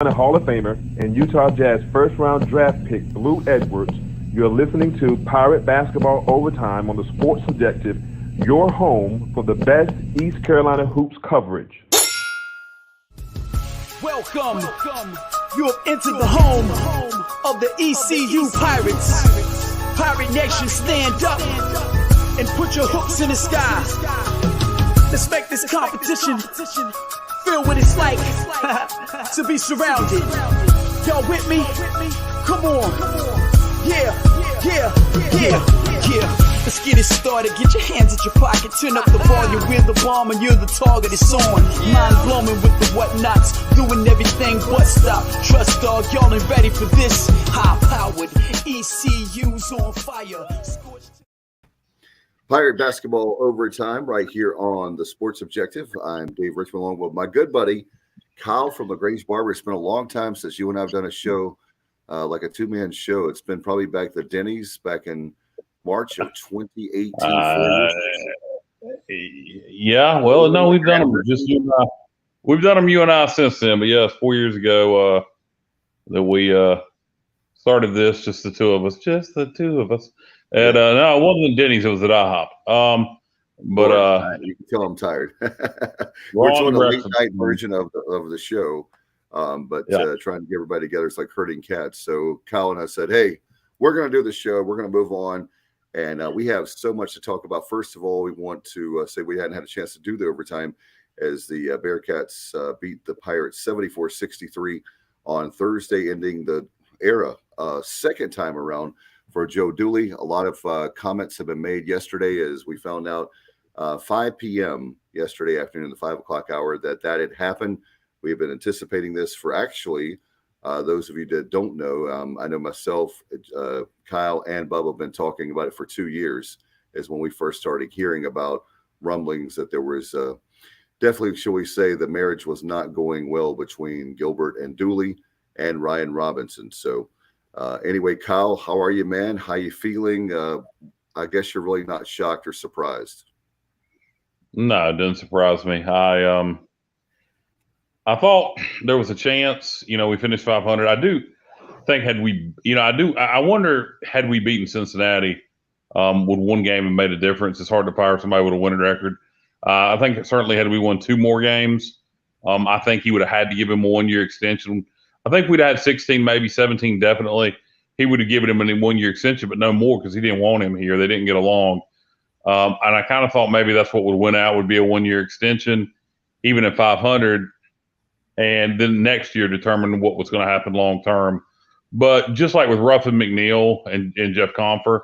Hall of Famer and Utah Jazz first-round draft pick Blue Edwards. You're listening to Pirate Basketball Overtime on the Sports Objective, your home for the best East Carolina hoops coverage. Welcome. You have entered the home of the ECU Pirates. Pirate Nation, stand up and put your hooks in the sky. Let's make this competition feel what it's like to be surrounded. Y'all with me? Come on. Yeah. Let's get it started. Get your hands in your pocket. Turn up the volume. We're the bomb and you're the target. It's on. Mind blowing with the whatnots. Doing everything but stop. Trust dog, y'all ain't ready for this. High powered ECU's on fire. Pirate Basketball Overtime right here on the Sports Objective. I'm Dave Richmond along with my good buddy Kyle from LaGrange Barber. It's been a long time since you and I have done a show, like a two-man show. It's been probably back to Denny's back in March of 2018. Yeah, well, no, we've done them just you and I. We've done them you and I since then. But yes, 4 years ago that we started this, just the two of us. And no, it wasn't Denny's, it was at IHOP. You can tell I'm tired. We're doing a late night version of the show, trying to get everybody together is like herding cats. So Kyle and I said, hey, we're going to do the show. We're going to move on. And we have so much to talk about. First of all, we want to say we hadn't had a chance to do the overtime as the Bearcats beat the Pirates 74-63 on Thursday, ending the era second time around for Joe Dooley. A lot of comments have been made yesterday as we found out 5 p.m. yesterday afternoon, the 5 o'clock hour, that had happened. We have been anticipating this for actually those of you that don't know. I know myself, Kyle, and Bubba have been talking about it for 2 years, is when we first started hearing about rumblings that there was definitely, shall we say, the marriage was not going well between Gilbert and Dooley and Ryan Robinson. So anyway, Kyle, how are you, man? How you feeling? I guess you're really not shocked or surprised. No, it didn't surprise me. I thought there was a chance. We finished 500. I do think I wonder, had we beaten Cincinnati, would one game have made a difference? It's hard to fire somebody with a winning record. I think certainly had we won 2 more games, I think he would have had to give him a 1-year extension. I think we'd had 16, maybe 17, definitely. He would have given him a 1-year extension, but no more because he didn't want him here. They didn't get along. And I kind of thought maybe that's what would win out, would be a 1-year extension, even at 500, and then next year determine what was going to happen long term. But just like with Ruffin McNeil and Jeff Comfer,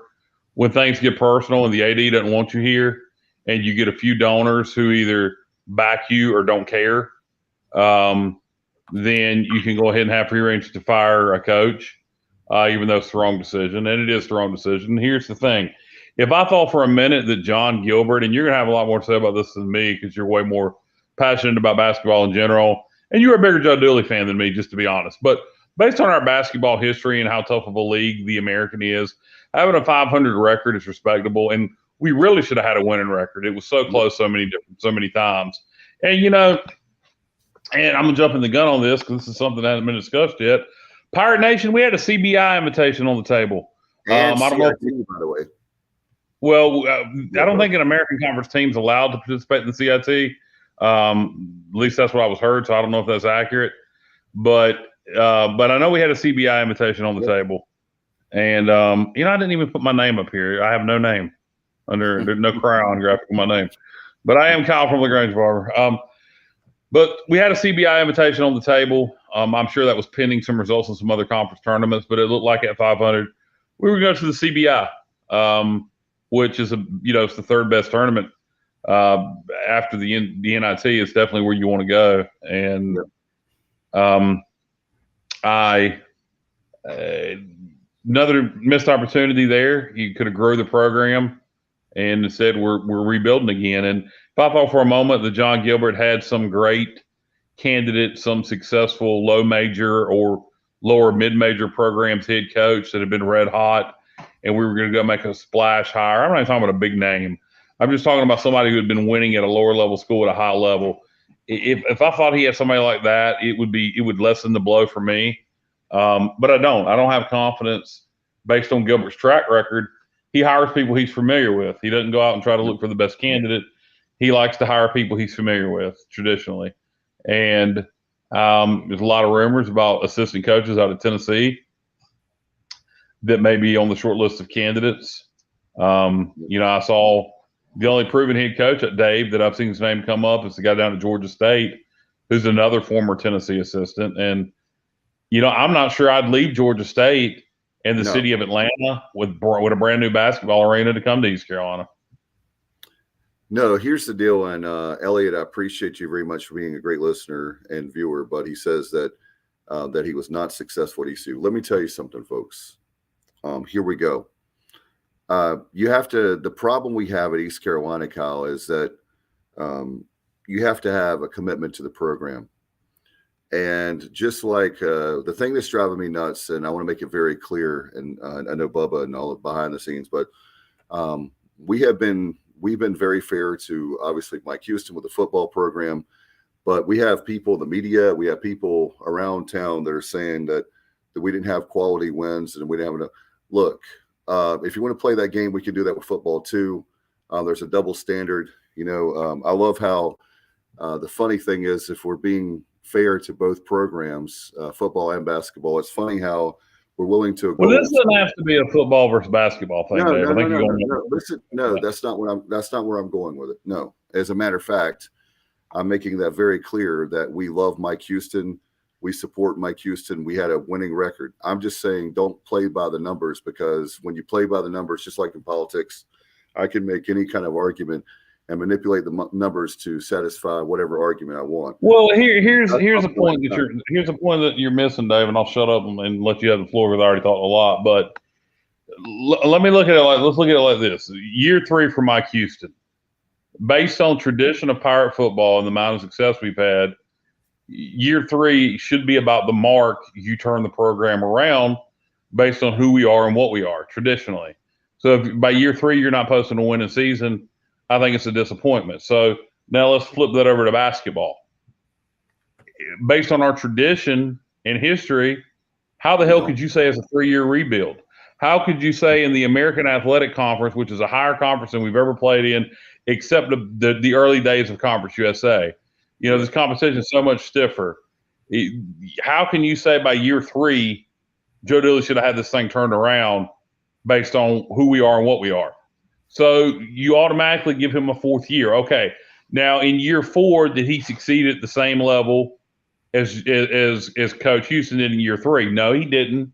when things get personal and the AD doesn't want you here and you get a few donors who either back you or don't care, then you can go ahead and have free range to fire a coach, even though it's the wrong decision. And it is the wrong decision. Here's the thing. If I thought for a minute that Jon Gilbert, and you're going to have a lot more to say about this than me because you're way more passionate about basketball in general, and you're a bigger Joe Dooley fan than me, just to be honest. But based on our basketball history and how tough of a league the American is, having a 500 record is respectable. And we really should have had a winning record. It was so close so many times. And, and I'm jumping the gun on this because this is something that hasn't been discussed yet. Pirate Nation, we had a CBI invitation on the table. And I don't know, by the way. Well, I don't think an American Conference team's allowed to participate in the CIT. At least that's what I was heard, so I don't know if that's accurate. But I know we had a CBI invitation on the table. And, I didn't even put my name up here. I have no name. There's no crown graphic on my name. But I am Kyle from LaGrange Barber. But we had a CBI invitation on the table. I'm sure that was pending some results in some other conference tournaments, but it looked like at 500, we were going to the CBI, which is it's the third best tournament after the NIT. It's definitely where you want to go. And another missed opportunity there. You could have grew the program, and instead we're rebuilding again. And if I thought for a moment that Jon Gilbert had some great candidate, some successful low major or lower mid-major programs head coach that had been red hot, and we were going to go make a splash hire. I'm not even talking about a big name. I'm just talking about somebody who had been winning at a lower level school at a high level. if I thought he had somebody like that, it would lessen the blow for me. But I don't have confidence based on Gilbert's track record. He hires people he's familiar with. He doesn't go out and try to look for the best candidate. He likes to hire people he's familiar with traditionally. And there's a lot of rumors about assistant coaches out of Tennessee that may be on the short list of candidates. I saw the only proven head coach at Dave that I've seen his name come up is the guy down at Georgia State, who's another former Tennessee assistant. And, I'm not sure I'd leave Georgia State and the city of Atlanta with a brand new basketball arena to come to East Carolina. No, here's the deal. And Elliot, I appreciate you very much for being a great listener and viewer, but he says that he was not successful at ECU. Let me tell you something, folks. Here we go. The problem we have at East Carolina, Kyle, is that you have to have a commitment to the program. And just like the thing that's driving me nuts, and I want to make it very clear, and I know Bubba and all behind the scenes, but we've been very fair to obviously Mike Houston with the football program, but we have people in the media, we have people around town that are saying that we didn't have quality wins and we didn't have enough. Look, if you want to play that game, we can do that with football too. There's a double standard. I love how the funny thing is, if we're being fair to both programs, football and basketball, it's funny how we're willing to. Well, this doesn't have to be a football versus basketball thing. No. Listen, that's not where I'm going with it. No, as a matter of fact, I'm making that very clear that we love Mike Houston. We support Mike Houston. We had a winning record. I'm just saying, don't play by the numbers, because when you play by the numbers, just like in politics, I can make any kind of argument and manipulate the numbers to satisfy whatever argument I want. Well, here's a point that you're missing, Dave, and I'll shut up and let you have the floor because I already talked a lot. But let's look at it like this: year 3 for Mike Houston, based on tradition of Pirate football and the amount of success we've had. Year 3 should be about the mark you turn the program around based on who we are and what we are traditionally. So if by year 3 you're not posting a winning season, I think it's a disappointment. So now let's flip that over to basketball. Based on our tradition and history, how the hell could you say it's a 3-year rebuild? How could you say in the American Athletic Conference, which is a higher conference than we've ever played in, except the early days of Conference USA, this competition is so much stiffer. How can you say by year 3, Joe Dooley should have had this thing turned around based on who we are and what we are? So you automatically give him a 4th year. Okay. Now in year 4, did he succeed at the same level as Coach Houston did in year 3? No, he didn't.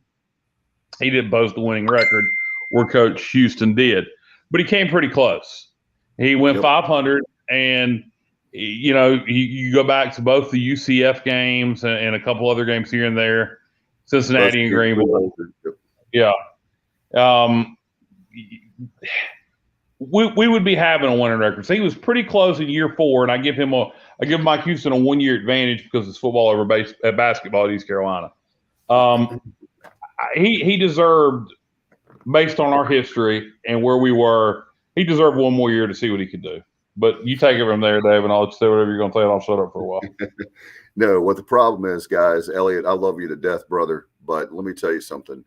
He didn't boast the winning record where Coach Houston did, but he came pretty close. He went 500, and you go back to both the UCF games and a couple other games here and there, Cincinnati and Greenville. Yeah. We would be having a winning record. So he was pretty close in year 4, and I give Mike Houston a 1-year advantage because it's football over basketball at East Carolina. He deserved, based on our history and where we were, he deserved 1 more year to see what he could do. But you take it from there, Dave, and I'll let you say whatever you're going to say, and I'll shut up for a while. No, what the problem is, guys, Elliot, I love you to death, brother, but let me tell you something.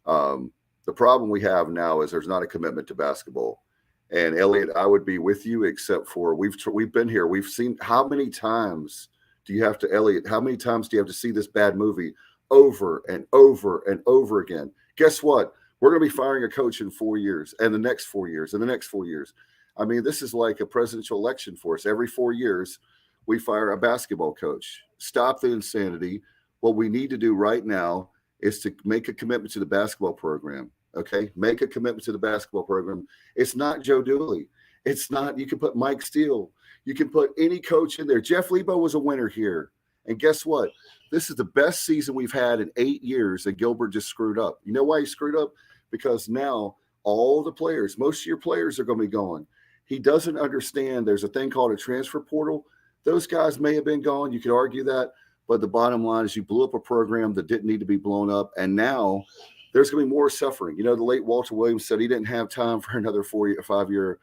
The problem we have now is there's not a commitment to basketball. And Elliot, I would be with you, except for we've been here. We've seen how many times do you have to see this bad movie over and over and over again? Guess what? We're going to be firing a coach in 4 years, and the next 4 years, and the next 4 years. I mean, this is like a presidential election for us. Every 4 years, we fire a basketball coach. Stop the insanity. What we need to do right now is to make a commitment to the basketball program. Okay, make a commitment to the basketball program. It's not Joe Dooley. It's not. You can put Mike Steele. You can put any coach in there. Jeff Lebo was a winner here, and guess what? This is the best season we've had in 8 years, and Gilbert just screwed up. You know why he screwed up? Because now all the players, most of your players are going to be gone. He doesn't understand there's a thing called a transfer portal. Those guys may have been gone. You could argue that. But the bottom line is you blew up a program that didn't need to be blown up. And now there's going to be more suffering. The late Walter Williams said he didn't have time for another 4 or 5 year,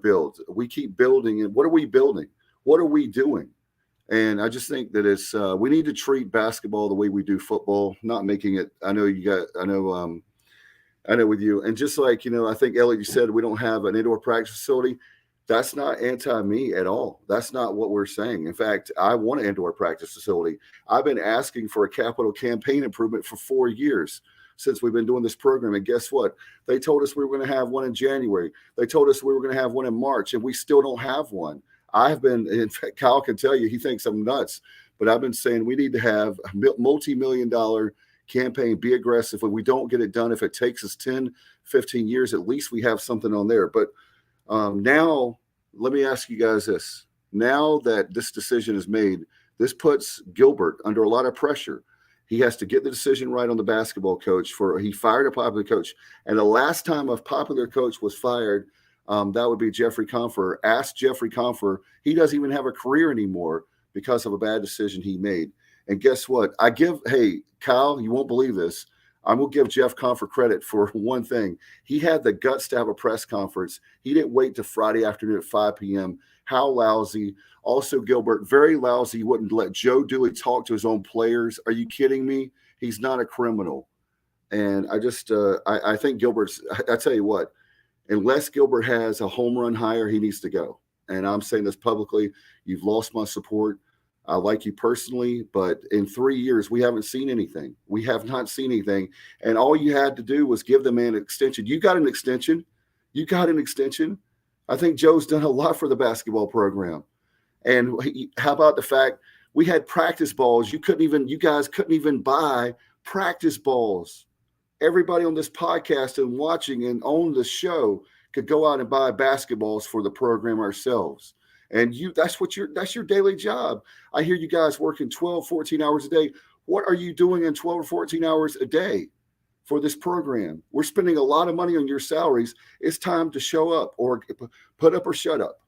build. We keep building. And what are we building? What are we doing? And I just think that it's we need to treat basketball the way we do football, not making it. I know with you. And just like, I think, Elliot, you said we don't have an indoor practice facility. That's not anti-me at all. That's not what we're saying. In fact, I want an indoor practice facility. I've been asking for a capital campaign improvement for 4 years since we've been doing this program. And guess what? They told us we were going to have one in January. They told us we were going to have one in March, and we still don't have one. In fact, Kyle can tell you, he thinks I'm nuts, but I've been saying we need to have a multi-million-dollar campaign, be aggressive. When we don't get it done, if it takes us 10, 15 years, at least we have something on there. But now, let me ask you guys this. Now that this decision is made, this puts Gilbert under a lot of pressure. He has to get the decision right on the basketball coach. He fired a popular coach. And the last time a popular coach was fired, that would be Jeffrey Confer. Ask Jeffrey Confer. He doesn't even have a career anymore because of a bad decision he made. And guess what? Hey, Kyle, you won't believe this. I'm going to give Jeff Confer credit for one thing. He had the guts to have a press conference. He didn't wait till Friday afternoon at 5 p.m. How lousy. Also, Gilbert, very lousy. He wouldn't let Joe Dooley talk to his own players. Are you kidding me? He's not a criminal. And I just, I think I tell you what, unless Gilbert has a home run hire, he needs to go. And I'm saying this publicly. You've lost my support. I like you personally, but in 3 years, we haven't seen anything. We have not seen anything. And all you had to do was give the man an extension. You got an extension. I think Joe's done a lot for the basketball program. And how about the fact we had practice balls? You guys couldn't even buy practice balls. Everybody on this podcast and watching and on the show could go out and buy basketballs for the program ourselves. And that's your daily job. I hear you guys working 12, 14 hours a day. What are you doing in 12 or 14 hours a day for this program? We're spending a lot of money on your salaries. It's time to show up or put up or shut up.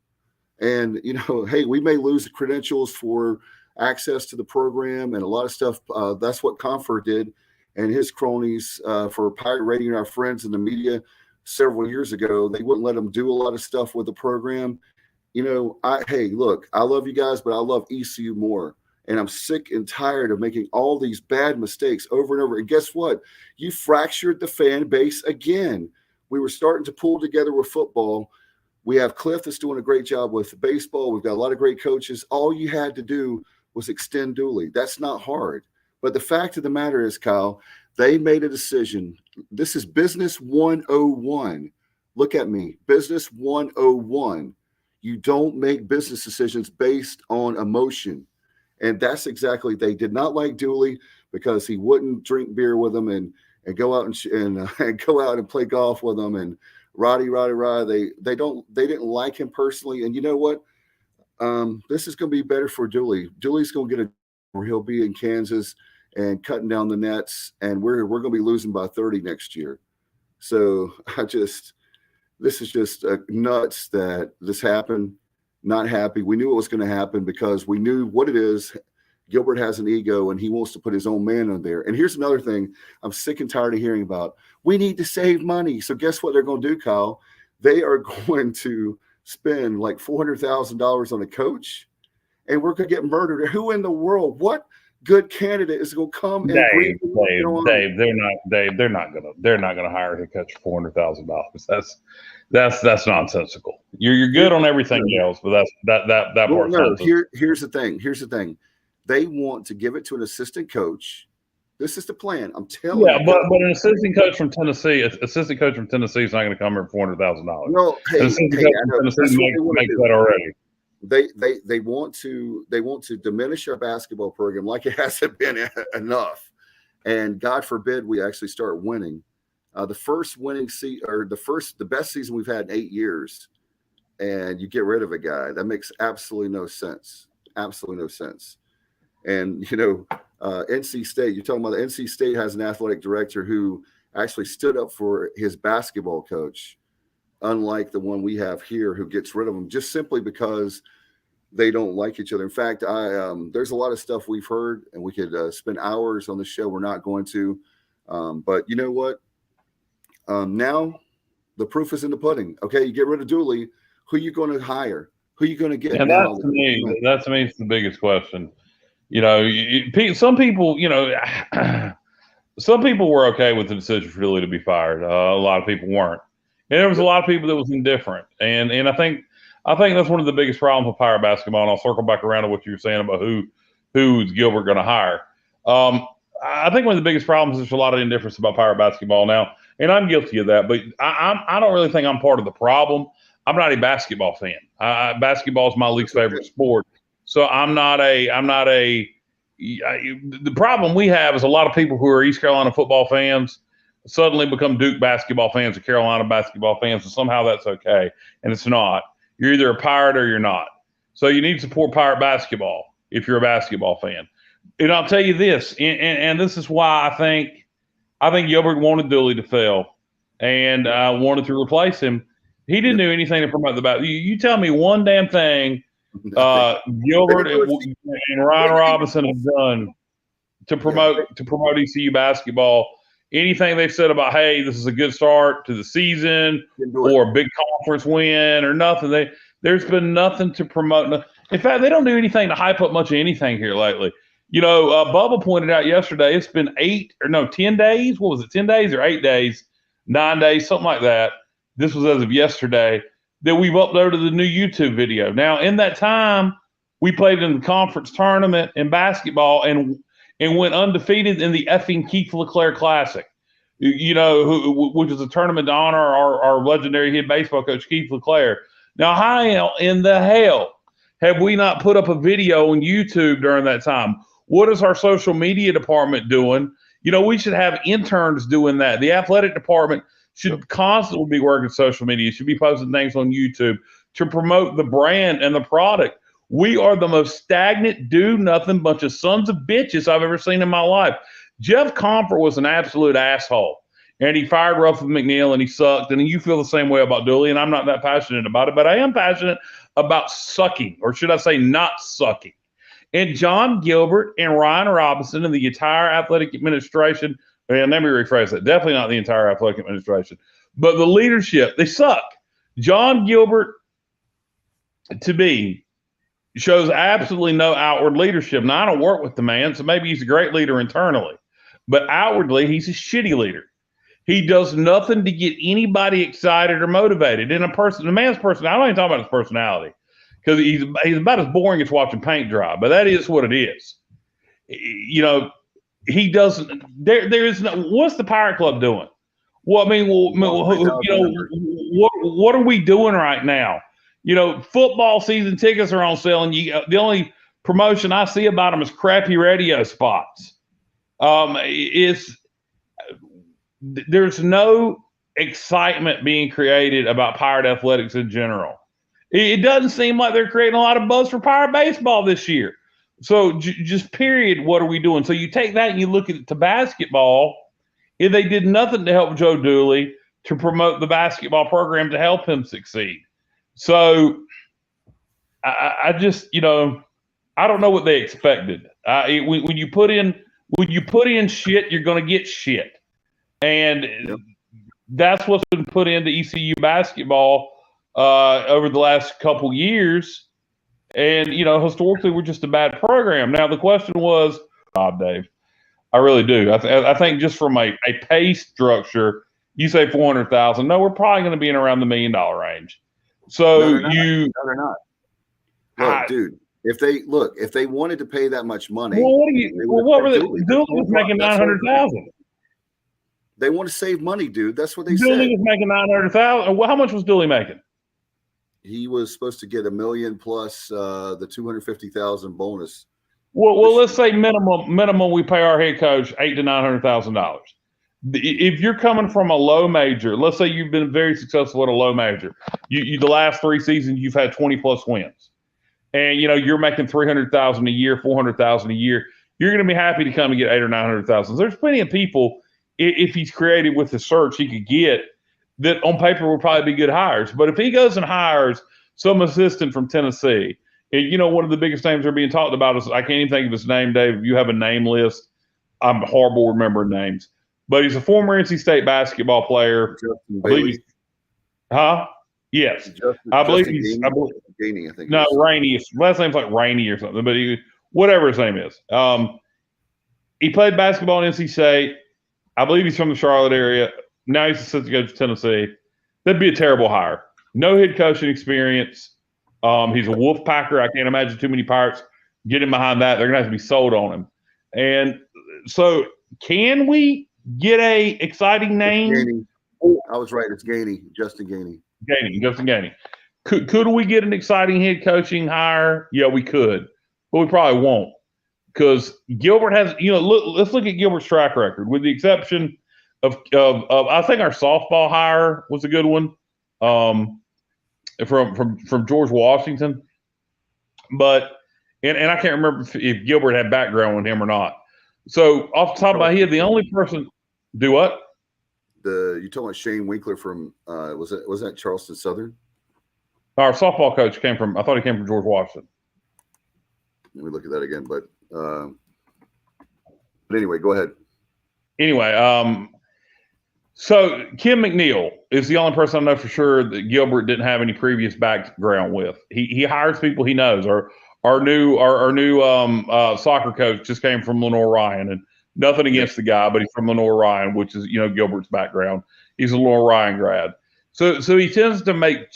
And, hey, we may lose the credentials for access to the program and a lot of stuff. That's what Confer did and his cronies for pirate radio, our friends in the media several years ago. They wouldn't let them do a lot of stuff with the program. Hey, look, I love you guys, but I love ECU more. And I'm sick and tired of making all these bad mistakes over and over. And guess what? You fractured the fan base again. We were starting to pull together with football. We have Cliff that's doing a great job with baseball. We've got a lot of great coaches. All you had to do was extend Dooley. That's not hard. But the fact of the matter is, Kyle, they made a decision. This is business 101. Look at me. Business 101. You don't make business decisions based on emotion. And that's exactly, they did not like Dooley because he wouldn't drink beer with them and go out and go out and play golf with them and Roddy. They didn't like him personally. And you know what? This is going to be better for Dooley. Dooley's going to get where he'll be in Kansas and cutting down the nets. And we're going to be losing by 30 next year. So this is just nuts that this happened. Not happy. We knew it was going to happen because we knew what it is. Gilbert has an ego and he wants to put his own man on there. And here's another thing I'm sick and tired of hearing about. We need to save money. So guess what they're going to do, Kyle? They are going to spend like $400,000 on a coach and we're going to get murdered. Who in the world? What good candidate is going to come and Dave, they're not gonna hire a head coach for $400,000. That's nonsensical. You're good on everything else, but that part's nonsensical. Here's the thing. They want to give it to an assistant coach. This is the plan. I'm telling you. Yeah, but an assistant coach from Tennessee is not going to come here for $400,000. Well, hey, Tennessee makes that already. They want to diminish our basketball program like it hasn't been enough, and God forbid we actually start winning. The first winning the best season we've had in 8 years, and you get rid of a guy that makes absolutely no sense. Absolutely no sense. And NC State. You're talking about NC State has an athletic director who actually stood up for his basketball coach, unlike the one we have here who gets rid of them just simply because they don't like each other. In fact, there's a lot of stuff we've heard, and we could spend hours on the show. We're not going to. But you know what? Now the proof is in the pudding. Okay, you get rid of Dooley. Who are you going to hire? Who are you going to get? And now? that to me is the biggest question. You know, some people, you know, some people were okay with the decision for Dooley to be fired. A lot of people weren't, and there was a lot of people that was indifferent. And I think that's one of the biggest problems with Pirate basketball. And I'll circle back around to what you were saying about who's Gilbert going to hire. I think one of the biggest problems is there's a lot of indifference about Pirate basketball now, and I'm guilty of that. But I don't really think I'm part of the problem. I'm not a basketball fan. Basketball is my least favorite sport, so I'm not a. The problem we have is a lot of people who are East Carolina football fans suddenly become Duke basketball fans or Carolina basketball fans, and somehow that's okay, and it's not. You're either a Pirate or you're not. So you need to support Pirate basketball if you're a basketball fan. And I'll tell you this, and this is why I think Gilbert wanted Dooley to fail and wanted to replace him. He didn't do anything to promote the basketball. You tell me one damn thing Gilbert and Ryan Robinson have done to promote ECU basketball. Anything they've said about, hey, this is a good start to the season or a big conference win or nothing. There's been nothing to promote. In fact, they don't do anything to hype up much of anything here lately. You know, Bubba pointed out yesterday, it's been 10 days. What was it, 10 days or 8 days, 9 days, something like that. This was as of yesterday that we've uploaded the new YouTube video. Now, in that time, we played in the conference tournament in basketball and went undefeated in the effing Keith LeClaire Classic, you know, which is a tournament to honor our legendary head baseball coach, Keith LeClaire. Now, how in the hell have we not put up a video on YouTube during that time? What is our social media department doing? You know, we should have interns doing that. The athletic department should constantly be working social media, should be posting things on YouTube to promote the brand and the product. We are the most stagnant, do-nothing bunch of sons of bitches I've ever seen in my life. Jeff Comfort was an absolute asshole, and he fired Ruffin McNeil, and he sucked, and you feel the same way about Dooley, and I'm not that passionate about it, but I am passionate about sucking, or should I say not sucking. And Jon Gilbert and Ryan Robinson and the entire athletic administration, and let me rephrase that, definitely not the entire athletic administration, but the leadership, they suck. Jon Gilbert, to me, shows absolutely no outward leadership. Now, I don't work with the man, so maybe he's a great leader internally, but outwardly, he's a shitty leader. He does nothing to get anybody excited or motivated. And the man's personality, I don't even talk about his personality, because he's about as boring as watching paint dry, but that is what it is. You know, he doesn't, there is no, what's the Pirate Club doing? Well, I mean, you know, what are we doing right now? You know, football season tickets are on sale, and the only promotion I see about them is crappy radio spots. There's no excitement being created about Pirate athletics in general. It doesn't seem like they're creating a lot of buzz for Pirate baseball this year. So just period, what are we doing? So you take that and you look at it to basketball, and they did nothing to help Joe Dooley to promote the basketball program to help him succeed. So I just, you know, I don't know what they expected. When you put in shit, you're going to get shit. And that's what's been put into ECU basketball over the last couple years. And, you know, historically, we're just a bad program. Now, the question was, Dave, I really do. I think just from a pay structure, you say $400,000. No, we're probably going to be in around the $1 million range. So no, they're not. Look, dude, if they wanted to pay that much money, what were they? Dooley was making $900,000. They want to save money, dude. That's what they said. Dooley was making $900,000. Well, how much was Dooley making? He was supposed to get $1 million plus the $250,000 bonus. Well, let's say minimum we pay our head coach $800,000 to $900,000. If you're coming from a low major, let's say you've been very successful at a low major, you the last 3 seasons you've had 20 plus wins, and you know you're making $300,000 a year, $400,000 a year. You're going to be happy to come and get $800,000 or $900,000. There's plenty of people, if he's creative with the search, he could get that on paper would probably be good hires. But if he goes and hires some assistant from Tennessee, and you know one of the biggest names they're being talked about is, I can't even think of his name, Dave. If you have a name list, I'm horrible remembering names. But he's a former NC State basketball player. Yes. I believe Gainey, I think. No, Rainey. Last name's like Rainey or something, but whatever his name is. He played basketball in NC State. I believe he's from the Charlotte area. Now he's assistant coach of Tennessee. That'd be a terrible hire. No head coaching experience. He's a wolf packer. I can't imagine too many Pirates getting behind that. They're going to have to be sold on him. And so can we get a exciting name? I was right. It's Gainey, Justin Gainey. Justin Gainey. Could we get an exciting head coaching hire? Yeah, we could, but we probably won't because Gilbert has. Let's look at Gilbert's track record, with the exception of I think our softball hire was a good one, from George Washington, but and I can't remember if Gilbert had background with him or not. So off the top of my head, the only person do what? You talking about Shane Winkler from was that Charleston Southern? Our softball coach came from. I thought he came from George Washington. Let me look at that again. But anyway, go ahead. Anyway, so Kim McNeil is the only person I know for sure that Gilbert didn't have any previous background with. He hires people he knows. Our new soccer coach just came from Lenore Ryan, and nothing against the guy, but he's from Lenore Ryan, which is Gilbert's background. He's a Lenore Ryan grad. So he tends to make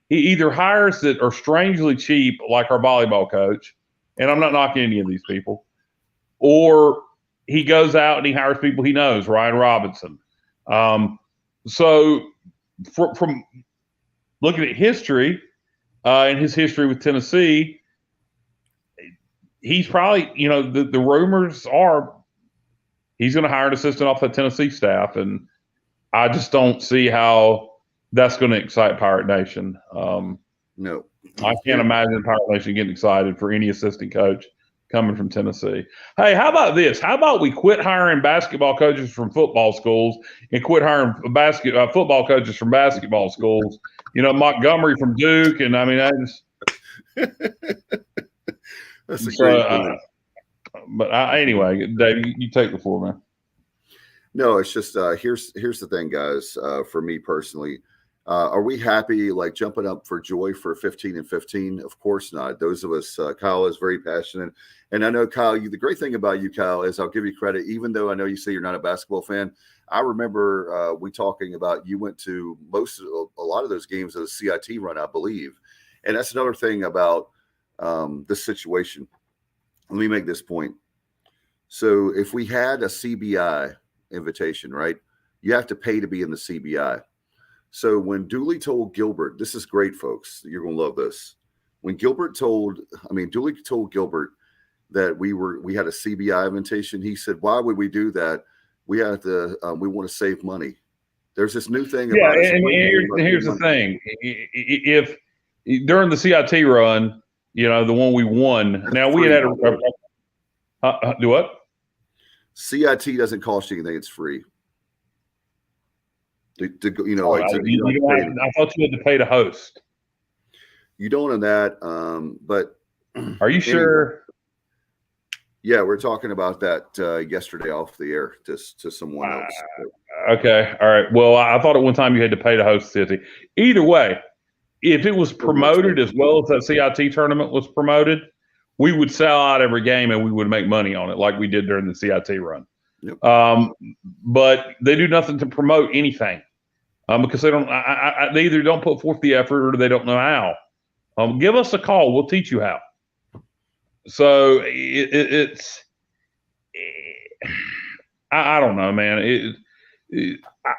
he either hires that are strangely cheap, like our volleyball coach, and I'm not knocking any of these people, or he goes out and he hires people he knows, Ryan Robinson. So from looking at history and his history with Tennessee, he's probably, the rumors are he's going to hire an assistant off that Tennessee staff, and I just don't see how that's going to excite Pirate Nation. No. I can't imagine Pirate Nation getting excited for any assistant coach coming from Tennessee. Hey, how about this? How about we quit hiring basketball coaches from football schools and quit hiring football coaches from basketball schools? Montgomery from Duke, and I mean, that's a great point. Anyway, Dave, you take the floor, man. No, it's just here's the thing, guys. For me personally, are we happy like jumping up for joy for 15-15? Of course not. Those of us, Kyle is very passionate, and I know Kyle. The great thing about you, Kyle, is I'll give you credit, even though I know you say you're not a basketball fan. I remember we talking about you went to a lot of those games of the CIT run, I believe, and that's another thing about this situation. Let me make this point. So if we had a CBI invitation, right, you have to pay to be in the CBI. So when Dooley told Gilbert, this is great, folks, you're going to love this. When Dooley told Gilbert that we had a CBI invitation, he said, why would we do that? We have to, we want to save money. There's this new thing. Yeah. And here's the thing. If during the CIT run, the one we won, now we had do what? CIT doesn't cost you anything. It's free. I thought you had to pay to host. You don't on that, but are you sure? Yeah, we're talking about that yesterday off the air to someone else. Okay, all right. Well, I thought at one time you had to pay to host City. Either way, if it was promoted as well as that CIT tournament was promoted, we would sell out every game and we would make money on it like we did during the CIT run. Yep. But they do nothing to promote anything because they don't. They either don't put forth the effort or they don't know how. Give us a call. We'll teach you how. So it's I don't know, man.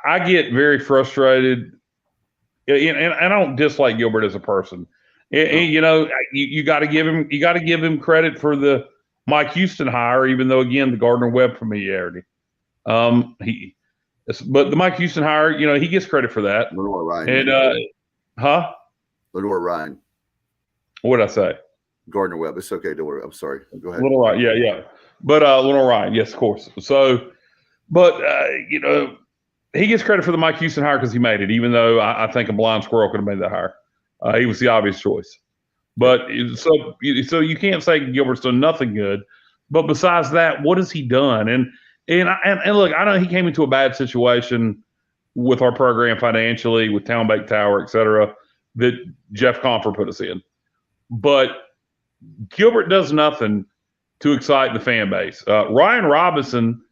I get very frustrated, and I don't dislike Gilbert as a person. And, you got to give him credit for the Mike Houston hire, even though again the Gardner Webb familiarity. But the Mike Houston hire, he gets credit for that. Lenore Ryan. And Lenore Ryan. What did I say? Gardner Webb. It's okay. Don't worry. I'm sorry. Go ahead. Lenore Ryan. Yeah. But Lenore Ryan, yes, of course. So, but he gets credit for the Mike Houston hire because he made it, even though I think a blind squirrel could have made that hire. He was the obvious choice. But so you can't say Gilbert's done nothing good. But besides that, what has he done? And look, I know he came into a bad situation with our program financially, with Town Bank Tower, et cetera. that Jeff Confer put us in. But Gilbert does nothing to excite the fan base. Ryan Robinson,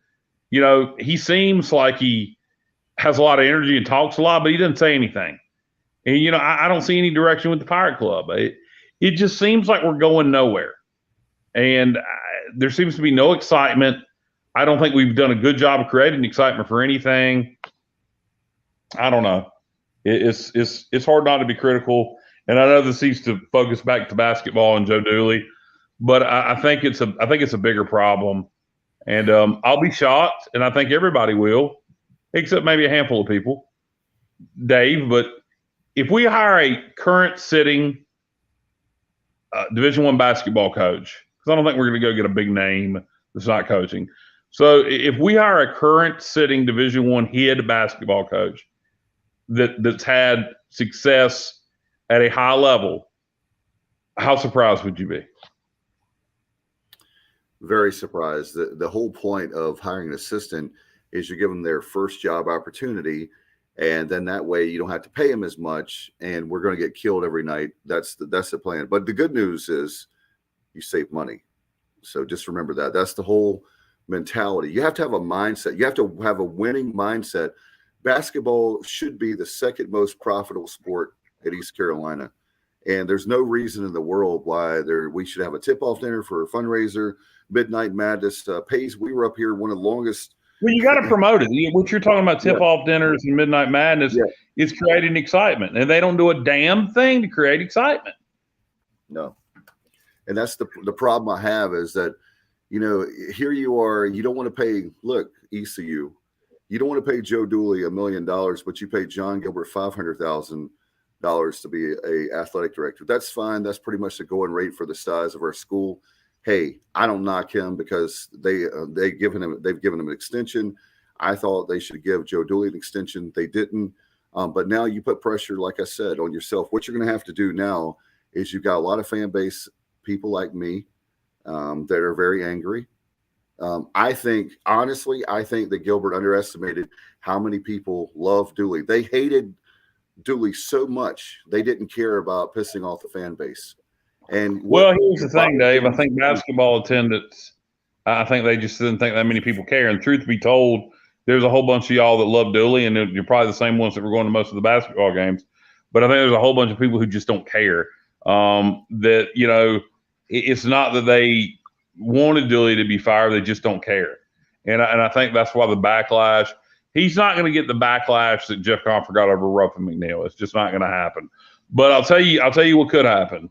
you know, he seems like he has a lot of energy and talks a lot, but he doesn't say anything. And, you know, I don't see any direction with the Pirate Club. It just seems like we're going nowhere. And there seems to be no excitement. I don't think we've done a good job of creating excitement for anything. I don't know. It's hard not to be critical. And I know this needs to focus back to basketball and Joe Dooley, but I think it's a bigger problem. And I'll be shocked, and I think everybody will, except maybe a handful of people, Dave. But if we hire a current sitting Division I basketball coach, because I don't think we're going to go get a big name that's not coaching. So if we hire a current sitting Division I head basketball coach that's had success at a high level, how surprised would you be? Very surprised. The whole point of hiring an assistant is you give them their first job opportunity, and then that way you don't have to pay them as much, and we're going to get killed every night. That's the plan. But the good news is you save money. So just remember that. That's the whole mentality. You have to have a mindset. You have to have a winning mindset. Basketball should be the second most profitable sport at East Carolina. And there's no reason in the world why we should have a tip-off dinner for a fundraiser. Midnight Madness pays. We were up here one of the longest. Well, you got to promote it. What you're talking about, tip-off dinners and Midnight Madness, is creating excitement. And they don't do a damn thing to create excitement. No. And that's the problem I have is that, you know, here you are, you don't want to pay, look, ECU, you don't want to pay Joe Dooley $1 million, but you pay Jon Gilbert $500,000 to be a athletic director. That's fine. That's pretty much the going rate for the size of our school. Hey, I don't knock him because they've given him an extension. I thought they should give Joe Dooley an extension. They didn't. But now you put pressure, like I said, on yourself. What you're going to have to do now is you've got a lot of fan base people like me that are very angry. I think that Gilbert underestimated how many people love Dooley. They hated Dooley so much they didn't care about pissing off the fan base. And here's the thing, Dave. I think basketball attendance, I think they just didn't think that many people care. And truth be told, there's a whole bunch of y'all that love Dooley, and you're probably the same ones that were going to most of the basketball games. But I think there's a whole bunch of people who just don't care. That, you know, it's not that they wanted Dooley to be fired; they just don't care. And I think that's why the backlash. He's not going to get the backlash that Jeff Confer got over Ruff and McNeil. It's just not going to happen. But I'll tell you what could happen.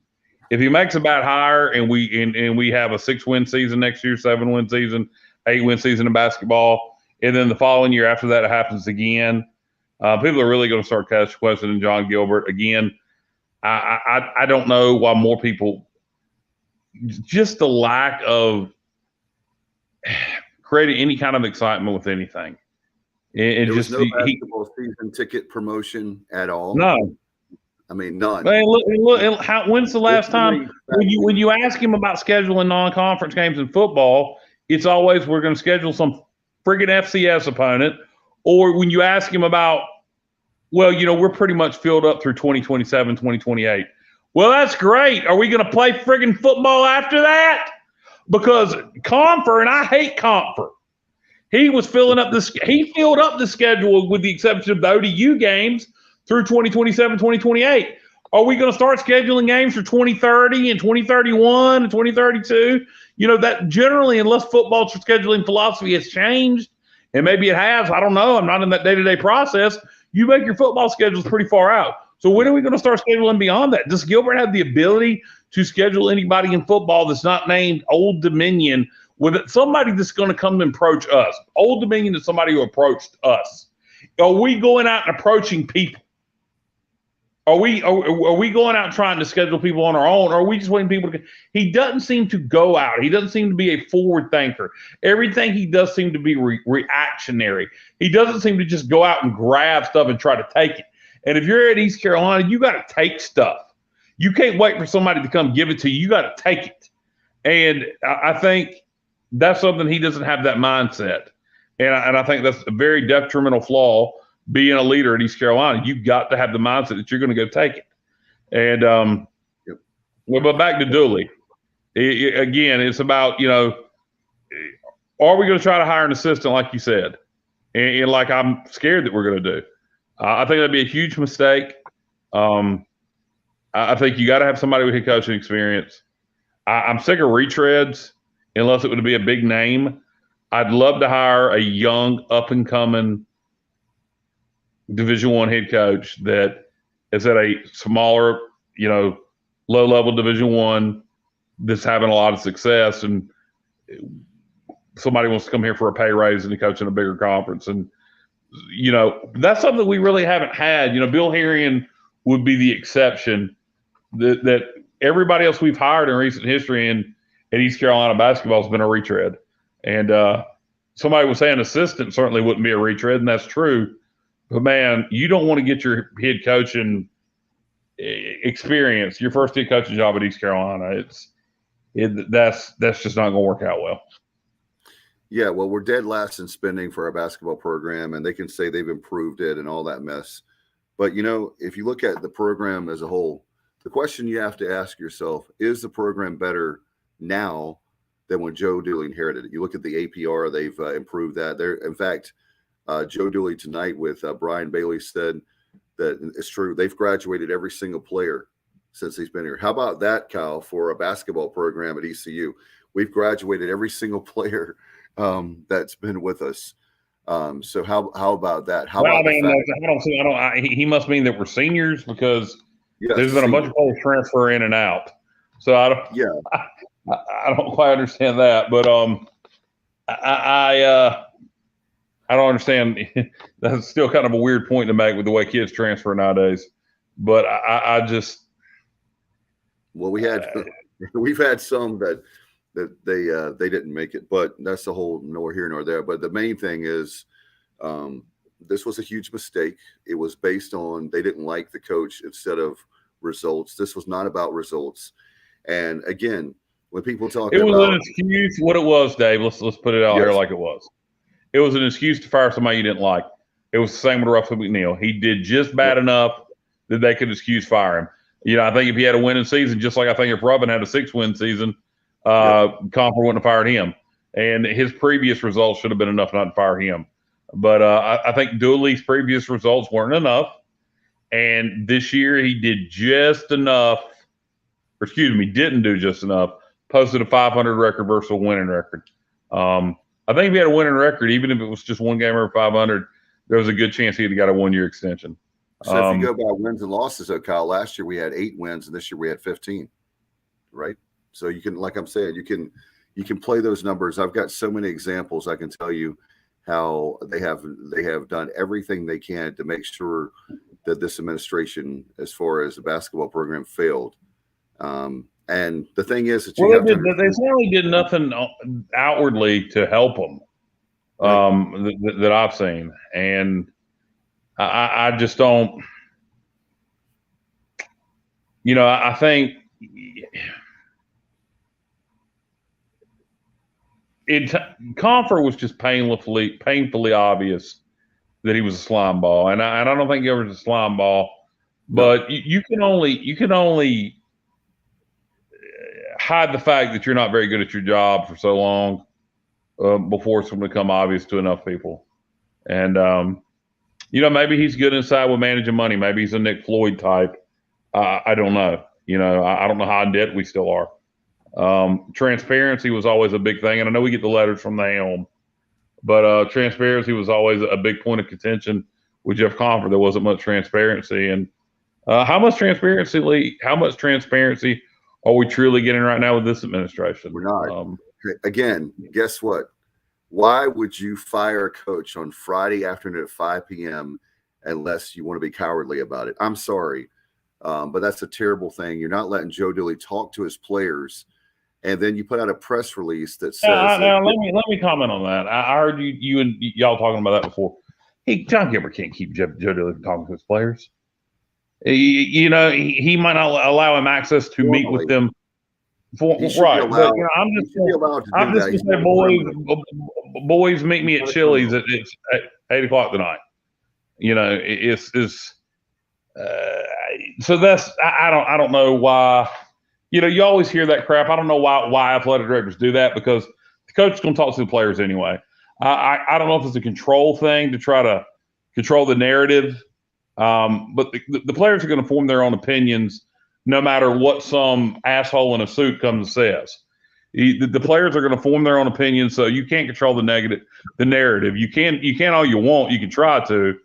If he makes a bad hire and we have a 6-win season next year, 7-win season, 8-win season in basketball, and then the following year after that it happens again, people are really going to start questioning Jon Gilbert again. I don't know why more people, just the lack of creating any kind of excitement with anything. There was no basketball season ticket promotion at all. No. I mean, none. Man, look, when's the last time when you ask him about scheduling non-conference games in football, it's always we're going to schedule some friggin' FCS opponent. Or when you ask him about, well, you know, we're pretty much filled up through 2027, 2028. Well, that's great. Are we going to play friggin' football after that? Because Confer, and I hate Confer, he filled up the schedule with the exception of the ODU games through 2027, 2028. Are we going to start scheduling games for 2030 and 2031 and 2032? You know, that generally, unless football scheduling philosophy has changed, and maybe it has, I don't know, I'm not in that day-to-day process, you make your football schedules pretty far out. So when are we going to start scheduling beyond that? Does Gilbert have the ability to schedule anybody in football that's not named Old Dominion with somebody that's going to come and approach us? Old Dominion is somebody who approached us. Are we going out and approaching people? Are we going out trying to schedule people on our own, or are we just waiting people to? He doesn't seem to go out. He doesn't seem to be a forward thinker. Everything he does seem to be reactionary. He doesn't seem to just go out and grab stuff and try to take it. And if you're at East Carolina, you got to take stuff. You can't wait for somebody to come give it to you. You got to take it. And I think that's something he doesn't have that mindset. And I think that's a very detrimental flaw. Being a leader at East Carolina, you've got to have the mindset that you're going to go take it. And well, but back to Dooley. Again, it's about, are we going to try to hire an assistant like you said? And like I'm scared that we're going to do. I think that'd be a huge mistake. I think you got to have somebody with head coaching experience. I'm sick of retreads unless it would be a big name. I'd love to hire a young, up-and-coming Division I head coach that is at a smaller, low-level Division I that's having a lot of success, and somebody wants to come here for a pay raise and to coach in a bigger conference. And, that's something we really haven't had. Bill Herrion would be the exception that everybody else we've hired in recent history at East Carolina basketball has been a retread. And somebody was saying assistant certainly wouldn't be a retread, and that's true. But, man, you don't want to get your head coaching experience, your first head coaching job at East Carolina. That's just not going to work out well. Yeah, well, we're dead last in spending for our basketball program, and they can say they've improved it and all that mess. But, if you look at the program as a whole, the question you have to ask yourself, is the program better now than when Joe Dooley inherited it? You look at the APR, they've improved that. In fact, Joe Dooley tonight with Brian Bailey said that it's true. They've graduated every single player since he's been here. How about that, Kyle, for a basketball program at ECU? We've graduated every single player that's been with us. So how about that? He must mean that we're seniors because yes, there's been a bunch of players transfer in and out. So I don't quite understand that, but I don't understand. That's still kind of a weird point to make with the way kids transfer nowadays. But we've had some that they didn't make it, but that's the whole nor here nor there. But the main thing is this was a huge mistake. It was based on they didn't like the coach instead of results. This was not about results. And again, when people talk about an excuse, what it was, Dave, let's put it out here like it was. It was an excuse to fire somebody you didn't like. It was the same with Russell McNeil. He did just bad enough that they could excuse fire him. I think if he had a winning season, just like I think if Rubbin had a 6-win season, Comfer wouldn't have fired him. And his previous results should have been enough not to fire him. But I think Dooley's previous results weren't enough. And this year he did just enough, didn't do just enough, posted a 500 record versus a winning record. I think if he had a winning record, even if it was just one game over 500, there was a good chance he'd have got a 1-year extension. So if you go by wins and losses, though, Kyle, last year we had 8 wins and this year we had 15, right? So you can, like I'm saying, you can play those numbers. I've got so many examples. I can tell you how they have done everything they can to make sure that this administration, as far as the basketball program, failed. And the thing is that they certainly did nothing outwardly to help them that I've seen, and I just don't. I think Comfer was just painfully obvious that he was a slime ball, and I don't think he ever was a slime ball. But you can only hide the fact that you're not very good at your job for so long before it's going to become obvious to enough people. And maybe he's good inside with managing money. Maybe he's a Nick Floyd type. I don't know. I don't know how in debt we still are. Transparency was always a big thing, and I know we get the letters from the helm, but transparency was always a big point of contention with Jeff Comfer. There wasn't much transparency, and how much transparency are we truly getting right now with this administration? We're not. Again, guess what? Why would you fire a coach on Friday afternoon at 5 p.m. unless you want to be cowardly about it? I'm sorry, but that's a terrible thing. You're not letting Joe Dooley talk to his players, and then you put out a press release that says. Now let me comment on that. I heard you and y'all talking about that before. Jon Gilbert can't keep Joe Dooley from talking to his players. He might not allow him access to meet with them. Right. But, I'm just going to say, boys, meet me at Chili's at 8 o'clock tonight. So I don't know why. You always hear that crap. I don't know why athletic directors do that, because the coach is going to talk to the players anyway. I don't know if it's a control thing to try to control the narrative, but the players are going to form their own opinions no matter what some asshole in a suit comes and says. The players are going to form their own opinions, so you can't control the narrative. You can all you want. You can try to,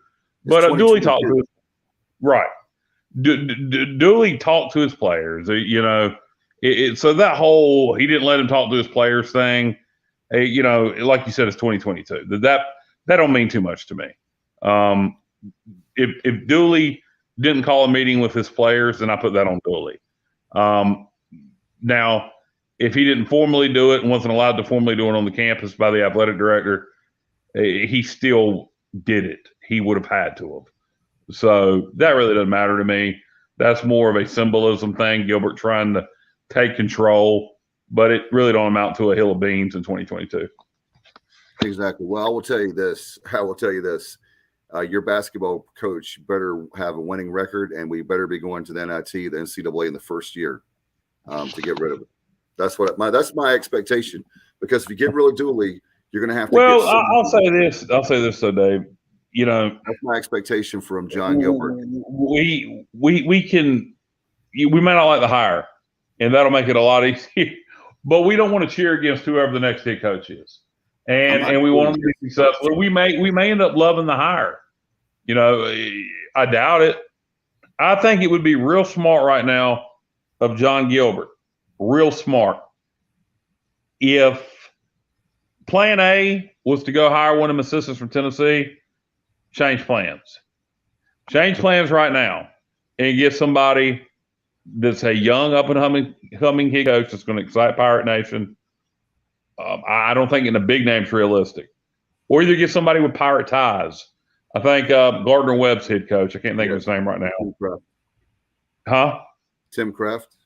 but Dooley talked to us. Right. Dooley talked to his players, so that whole he didn't let him talk to his players thing, like you said, it's 2022. That don't mean too much to me. If Dooley didn't call a meeting with his players, then I put that on Dooley. Now, if he didn't formally do it and wasn't allowed to formally do it on the campus by the athletic director, he still did it. He would have had to have. So that really doesn't matter to me. That's more of a symbolism thing, Gilbert trying to take control, but it really don't amount to a hill of beans in 2022. Exactly. Well, I will tell you this. Your basketball coach better have a winning record, and we better be going to the NIT, the NCAA in the first year to get rid of it. That's my expectation, because if you get rid of Dooley, you're going to have to. Well, I'll say this. So, Dave, that's my expectation from Jon Gilbert. We may not like the hire, and that'll make it a lot easier. But we don't want to cheer against whoever the next head coach is, and we want them to be successful. We may end up loving the hire. I doubt it. I think it would be real smart right now of Jon Gilbert, real smart, if Plan A was to go hire one of them assistants from Tennessee. Change plans right now and get somebody that's a young up and coming head coach that's going to excite Pirate Nation. I don't think in a big name's realistic, or either get somebody with Pirate ties. I think Gardner Webb's head coach. I can't think of his name right now. Tim Kraft.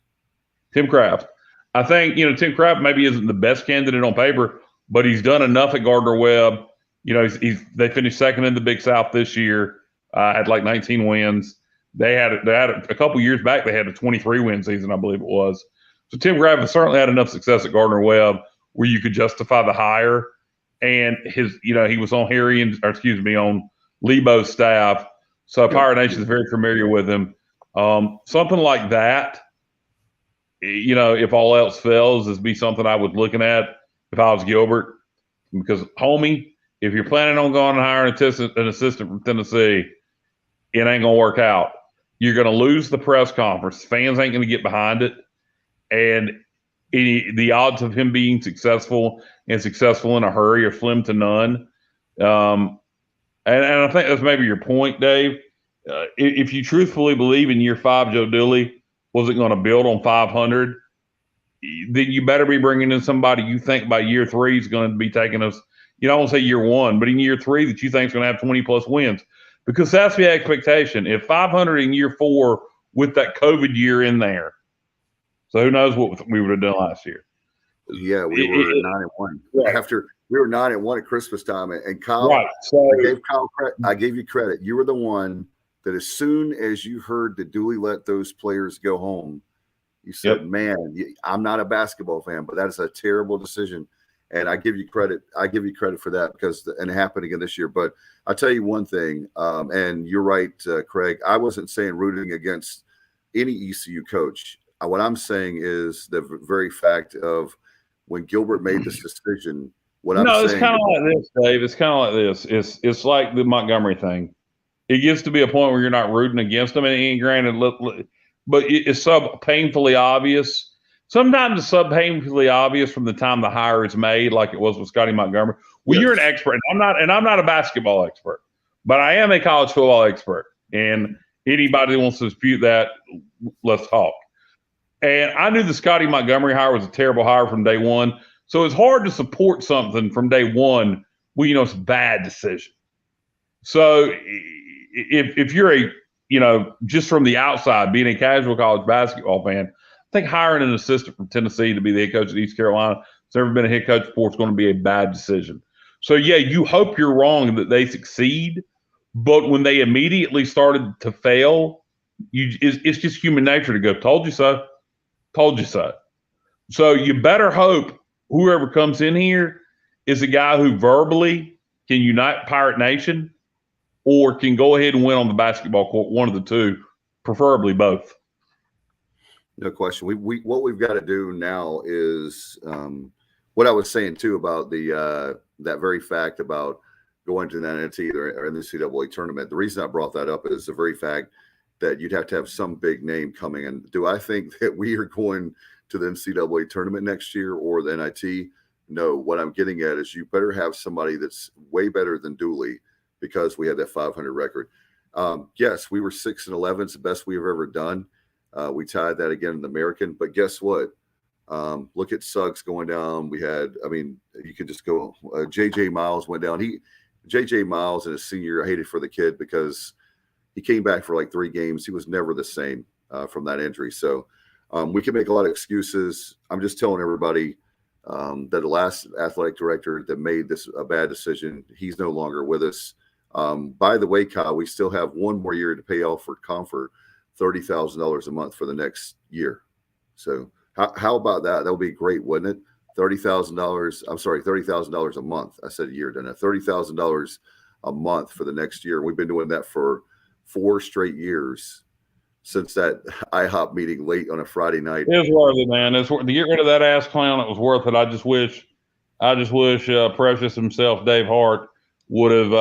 I think Tim Kraft maybe isn't the best candidate on paper, but he's done enough at Gardner Webb. They finished second in the Big South this year, had like 19 wins. They had a couple years back. They had a 23-win season, I believe it was. So Tim Kraft has certainly had enough success at Gardner Webb where you could justify the hire. And he was on on Lebo's staff, so Pirate Nation is very familiar with him. Something like that, if all else fails, is be something I was looking at if I was Gilbert, because homie. If you're planning on going and hiring an assistant from Tennessee, it ain't going to work out. You're going to lose the press conference. Fans ain't going to get behind it. And the odds of him being successful in a hurry are slim to none. And I think that's maybe your point, Dave. If you truthfully believe in year 5, Joe Dooley wasn't going to build on 500, then you better be bringing in somebody you think by year 3 is going to be taking us. I won't say year 1, but in year 3 that you think is going to have 20-plus wins, because that's the expectation. If 500 in year 4 with that COVID year in there, so who knows what we would have done last year? Yeah, we were 9-1 after we were 9-1 at Christmas time, and Kyle. Right. So I gave you credit. You were the one that as soon as you heard that Dooley let those players go home, you said, "Man, I'm not a basketball fan, but that is a terrible decision." And I give you credit. For that, because it happened again this year. But I'll tell you one thing, and you're right, Craig. I wasn't saying rooting against any ECU coach. What I'm saying is the very fact of when Gilbert made this decision. It's kind of like this, Dave. It's kind of like this. It's like the Montgomery thing. It gets to be a point where you're not rooting against them, and granted, but it's so painfully obvious. Sometimes it's so painfully obvious from the time the hire is made, like it was with Scotty Montgomery. Well, You're an expert, and I'm not a basketball expert, but I am a college football expert. And anybody that wants to dispute that, let's talk. And I knew the Scotty Montgomery hire was a terrible hire from day one. So it's hard to support something from day one when it's a bad decision. So if you're just from the outside, being a casual college basketball fan, I think hiring an assistant from Tennessee to be the head coach at East Carolina, that's never been a head coach before, it's going to be a bad decision. So, yeah, you hope you're wrong that they succeed, but when they immediately started to fail, it's just human nature to go, told you so, told you so. So you better hope whoever comes in here is a guy who verbally can unite Pirate Nation or can go ahead and win on the basketball court, one of the two, preferably both. No question. We what we've got to do now is what I was saying too about the that very fact about going to the NNT or the NCAA tournament. The reason I brought that up is the very fact that you'd have to have some big name coming in. Do I think that we are going to the NCAA tournament next year or the NIT? No. What I'm getting at is you better have somebody that's way better than Dooley because we had that 500 record. Yes, we were 6-11. It's the best we've ever done. We tied that again in the American, but guess what? Look at Suggs going down. We had, I mean, you could just go. JJ Miles went down. JJ Miles in his senior year, I hated for the kid because he came back for like 3 games. He was never the same from that injury. So we can make a lot of excuses. I'm just telling everybody that the last athletic director that made this a bad decision, he's no longer with us. By the way, Kyle, we still have 1 more year to pay off for Comfort, $30,000 a month for the next year. So how about that? That would be great, wouldn't it? $30,000. I'm sorry, $30,000 a month. I said a year, didn't I? $30,000 a month for the next year. We've been doing that for 4 straight years since that IHOP meeting late on a Friday night. It's worth it, man. It's worth to get rid of that ass clown. It was worth it. I just wish Precious himself, Dave Hart, would have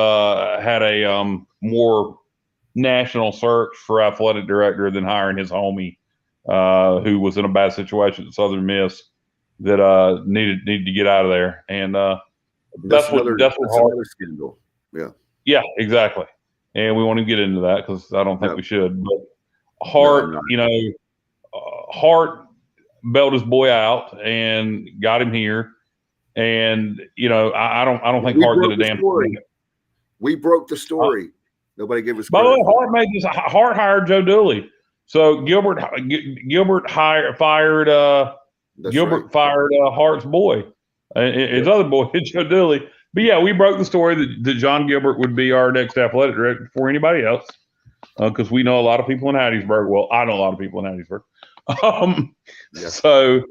had a more national search for athletic director than hiring his homie, who was in a bad situation at Southern Miss that needed to get out of there. And that's what Hart scandal. Yeah, exactly. And we won't even get into that because I don't think we should. But Hart, Hart bailed his boy out and got him here. And I don't think Hart did a damn thing. We broke the story. Nobody gave us. By the way, Hart hired Joe Dooley. So Gilbert fired Hart's boy, his other boy, Joe Dooley. But yeah, we broke the story that Jon Gilbert would be our next athletic director before anybody else, because we know a lot of people in Hattiesburg. Well, I know a lot of people in Hattiesburg. So,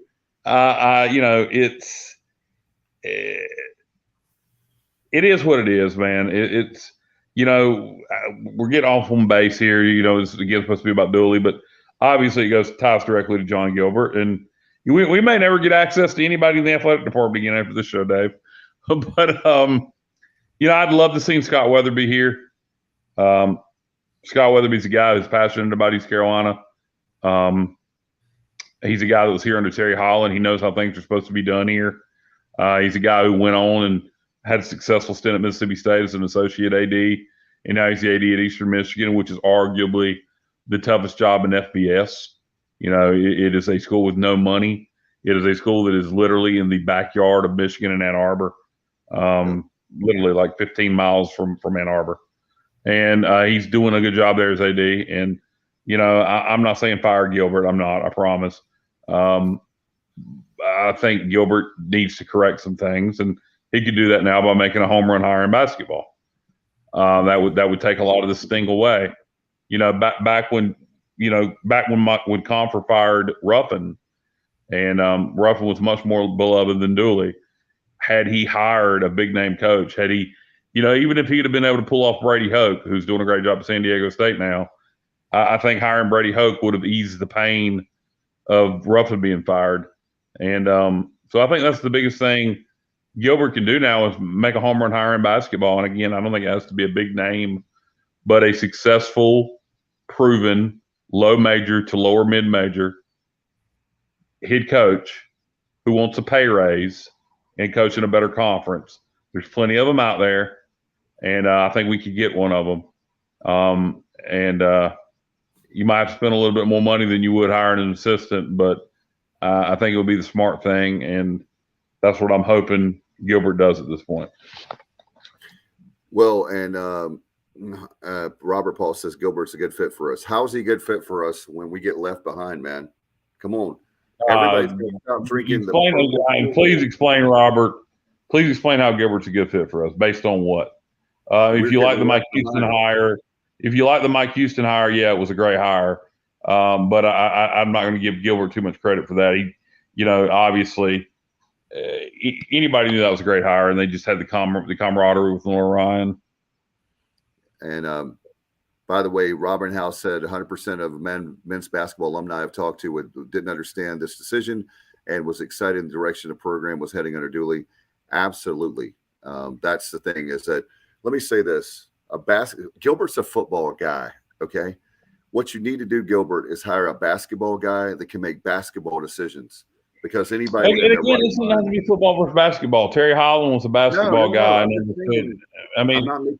it is what it is, man. It's we're getting off on base here. It's again supposed to be about Dooley, but obviously it ties directly to Jon Gilbert, and we may never get access to anybody in the athletic department again after this show, Dave. But I'd love to see Scott Weatherby here. Scott Weatherby's a guy who's passionate about East Carolina. He's a guy that was here under Terry Holland. He knows how things are supposed to be done here. He's a guy who went on and had a successful stint at Mississippi State as an associate AD, and now he's the AD at Eastern Michigan, which is arguably the toughest job in FBS. It is a school with no money. It is a school that is literally in the backyard of Michigan and Ann Arbor, literally like 15 miles from Ann Arbor. And he's doing a good job there as AD. And, I'm not saying fire Gilbert. I'm not, I promise. I think Gilbert needs to correct some things, and he could do that now by making a home run hire in basketball. That would take a lot of the sting away. Back when Confer fired Ruffin, and Ruffin was much more beloved than Dooley. Had he hired a big name coach, had he, even if he'd have been able to pull off Brady Hoke, who's doing a great job at San Diego State now, I think hiring Brady Hoke would have eased the pain of Ruffin being fired. And so I think that's the biggest thing Gilbert can do now is make a home run hire in basketball. And again, I don't think it has to be a big name, but a successful, proven, low major to lower mid major head coach who wants a pay raise and coach in a better conference. There's plenty of them out there, and I think we could get one of them. You might have to spend a little bit more money than you would hiring an assistant, but I think it would be the smart thing, and that's what I'm hoping Gilbert does at this point. Well, and Robert Paul says Gilbert's a good fit for us. How's he a good fit for us when we get left behind, man? Come on. Everybody's going to stop drinking. Please explain, Robert. Please explain how Gilbert's a good fit for us. Based on what? If you like the Mike Houston hire, If you like the Mike Houston hire, yeah, it was a great hire. But I'm not going to give Gilbert too much credit for that. He, obviously, anybody knew that was a great hire, and they just had the camaraderie with Laura Ryan. And by the way, Robin House said 100% of men's basketball alumni I've talked to didn't understand this decision and was excited in the direction the program was heading under Dooley. Absolutely. That's the thing is that, let me say this, Gilbert's a football guy, okay? What you need to do, Gilbert, is hire a basketball guy that can make basketball decisions. Because anybody. And again, it doesn't have to be football versus basketball. Terry Holland was a basketball guy.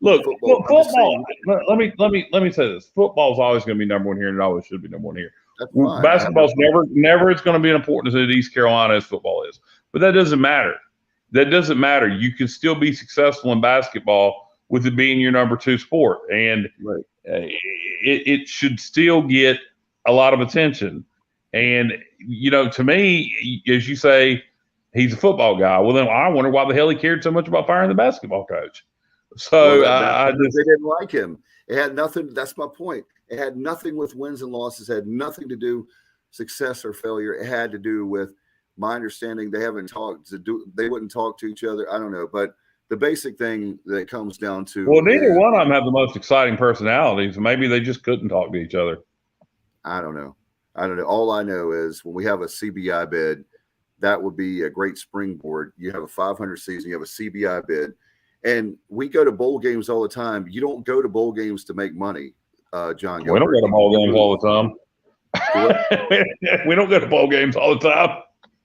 Look, football. Let me say this: football is always going to be number one here, and it always should be number one here. Basketball's never is going to be as important as East Carolina as football is. But that doesn't matter. That doesn't matter. You can still be successful in basketball with it being your number two sport, and it should still get a lot of attention. And, to me, as you say, he's a football guy. Well, then I wonder why the hell he cared so much about firing the basketball coach. So they didn't like him. It had nothing. That's my point. It had nothing with wins and losses. It had nothing to do success or failure. It had to do with my understanding. They haven't talked they wouldn't talk to each other. I don't know. But the basic thing that it comes down to. Well, neither one of them have the most exciting personalities. Maybe they just couldn't talk to each other. I don't know. All I know is when we have a CBI bid, that would be a great springboard. You have a 500 season, you have a CBI bid, and we go to bowl games all the time. You don't go to bowl games to make money, Jon Gilbert. We don't go to bowl games all the time. We don't go to bowl games all the time.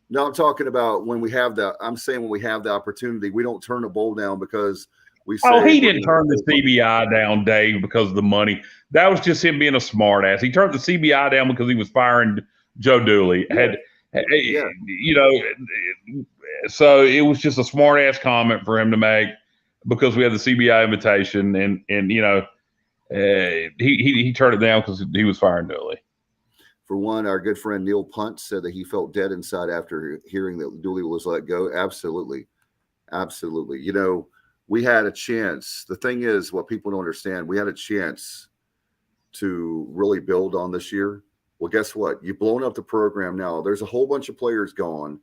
No, I'm talking about when we have I'm saying when we have the opportunity, we don't turn a bowl down because we say. He didn't turn the CBI down, Dave, because of the money. That was just him being a smart ass. He turned the CBI down because he was firing Joe Dooley. So it was just a smart ass comment for him to make because we had the CBI invitation, and he turned it down because he was firing Dooley. For one, our good friend Neil Punt said that he felt dead inside after hearing that Dooley was let go. Absolutely. We had a chance. The thing is, what people don't understand, we had a chance to really build on this year. Well, guess what? You've blown up the program now. There's a whole bunch of players gone.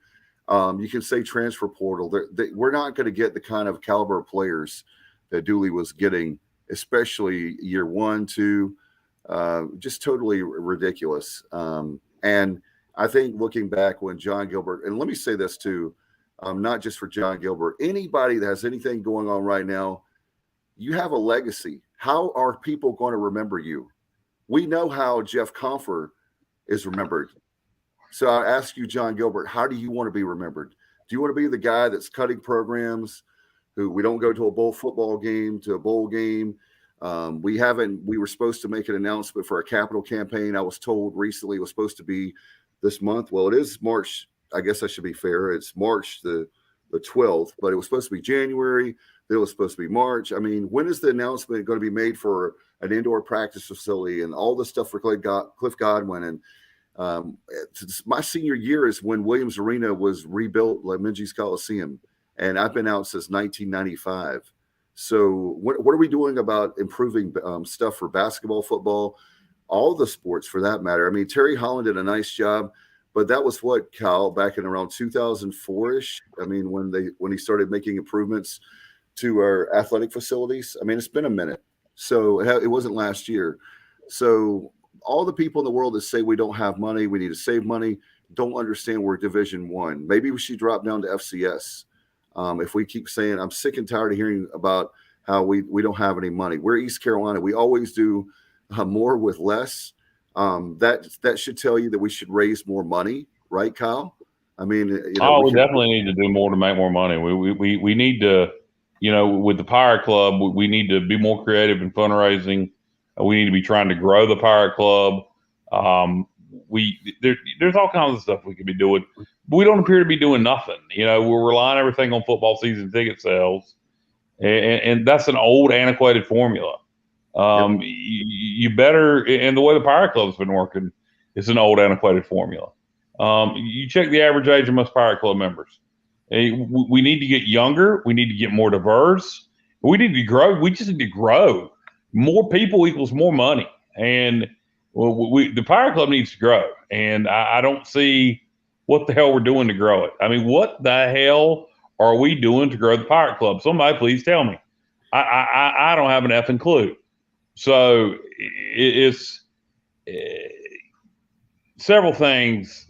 You can say transfer portal. We're not going to get the kind of caliber of players that Dooley was getting, especially year 1, 2, just totally ridiculous. And I think looking back when Jon Gilbert, and let me say this too, not just for Jon Gilbert, anybody that has anything going on right now, you have a legacy. How are people going to remember you? We know how Jeff Confer is remembered. So I ask you, Jon Gilbert, how do you want to be remembered? Do you want to be the guy that's cutting programs, who we don't go to a bowl football game, to a bowl game? We were supposed to make an announcement for a capital campaign. I was told recently it was supposed to be this month. Well, it is March. I guess I should be fair. It's March the 12th, but it was supposed to be January. Then it was supposed to be March. I mean, when is the announcement going to be made for an indoor practice facility and all this stuff for Cliff Godwin? And my senior year is when Williams Arena was rebuilt, like Minji's Coliseum, and I've been out since 1995. So what are we doing about improving stuff for basketball, football, all the sports for that matter? I mean, Terry Holland did a nice job, but that was what, Kyle, back in around 2004-ish. I mean, when he started making improvements to our athletic facilities. I mean, it's been a minute. So it wasn't last year. So all the people in the world that say we don't have money, we need to save money, don't understand we're Division I. Maybe we should drop down to FCS. If we keep saying, I'm sick and tired of hearing about how we don't have any money. We're East Carolina. We always do more with less. That should tell you that we should raise more money, right, Kyle? I mean, we definitely need to do more to make more money. We need to, with the Pirate Club, we need to be more creative in fundraising. We need to be trying to grow the Pirate Club. There's all kinds of stuff we could be doing, but we don't appear to be doing nothing. We're relying everything on football season ticket sales, and that's an old, antiquated formula. You better, and the way the Pirate Club's been working, it's an old, antiquated formula. You check the average age of most Pirate Club members. We need to get younger. We need to get more diverse. We need to grow. We just need to grow, more people equals more money. And the Pirate Club needs to grow. And I don't see what the hell we're doing to grow it. I mean, what the hell are we doing to grow the Pirate Club? Somebody please tell me. I don't have an effing clue. So it's several things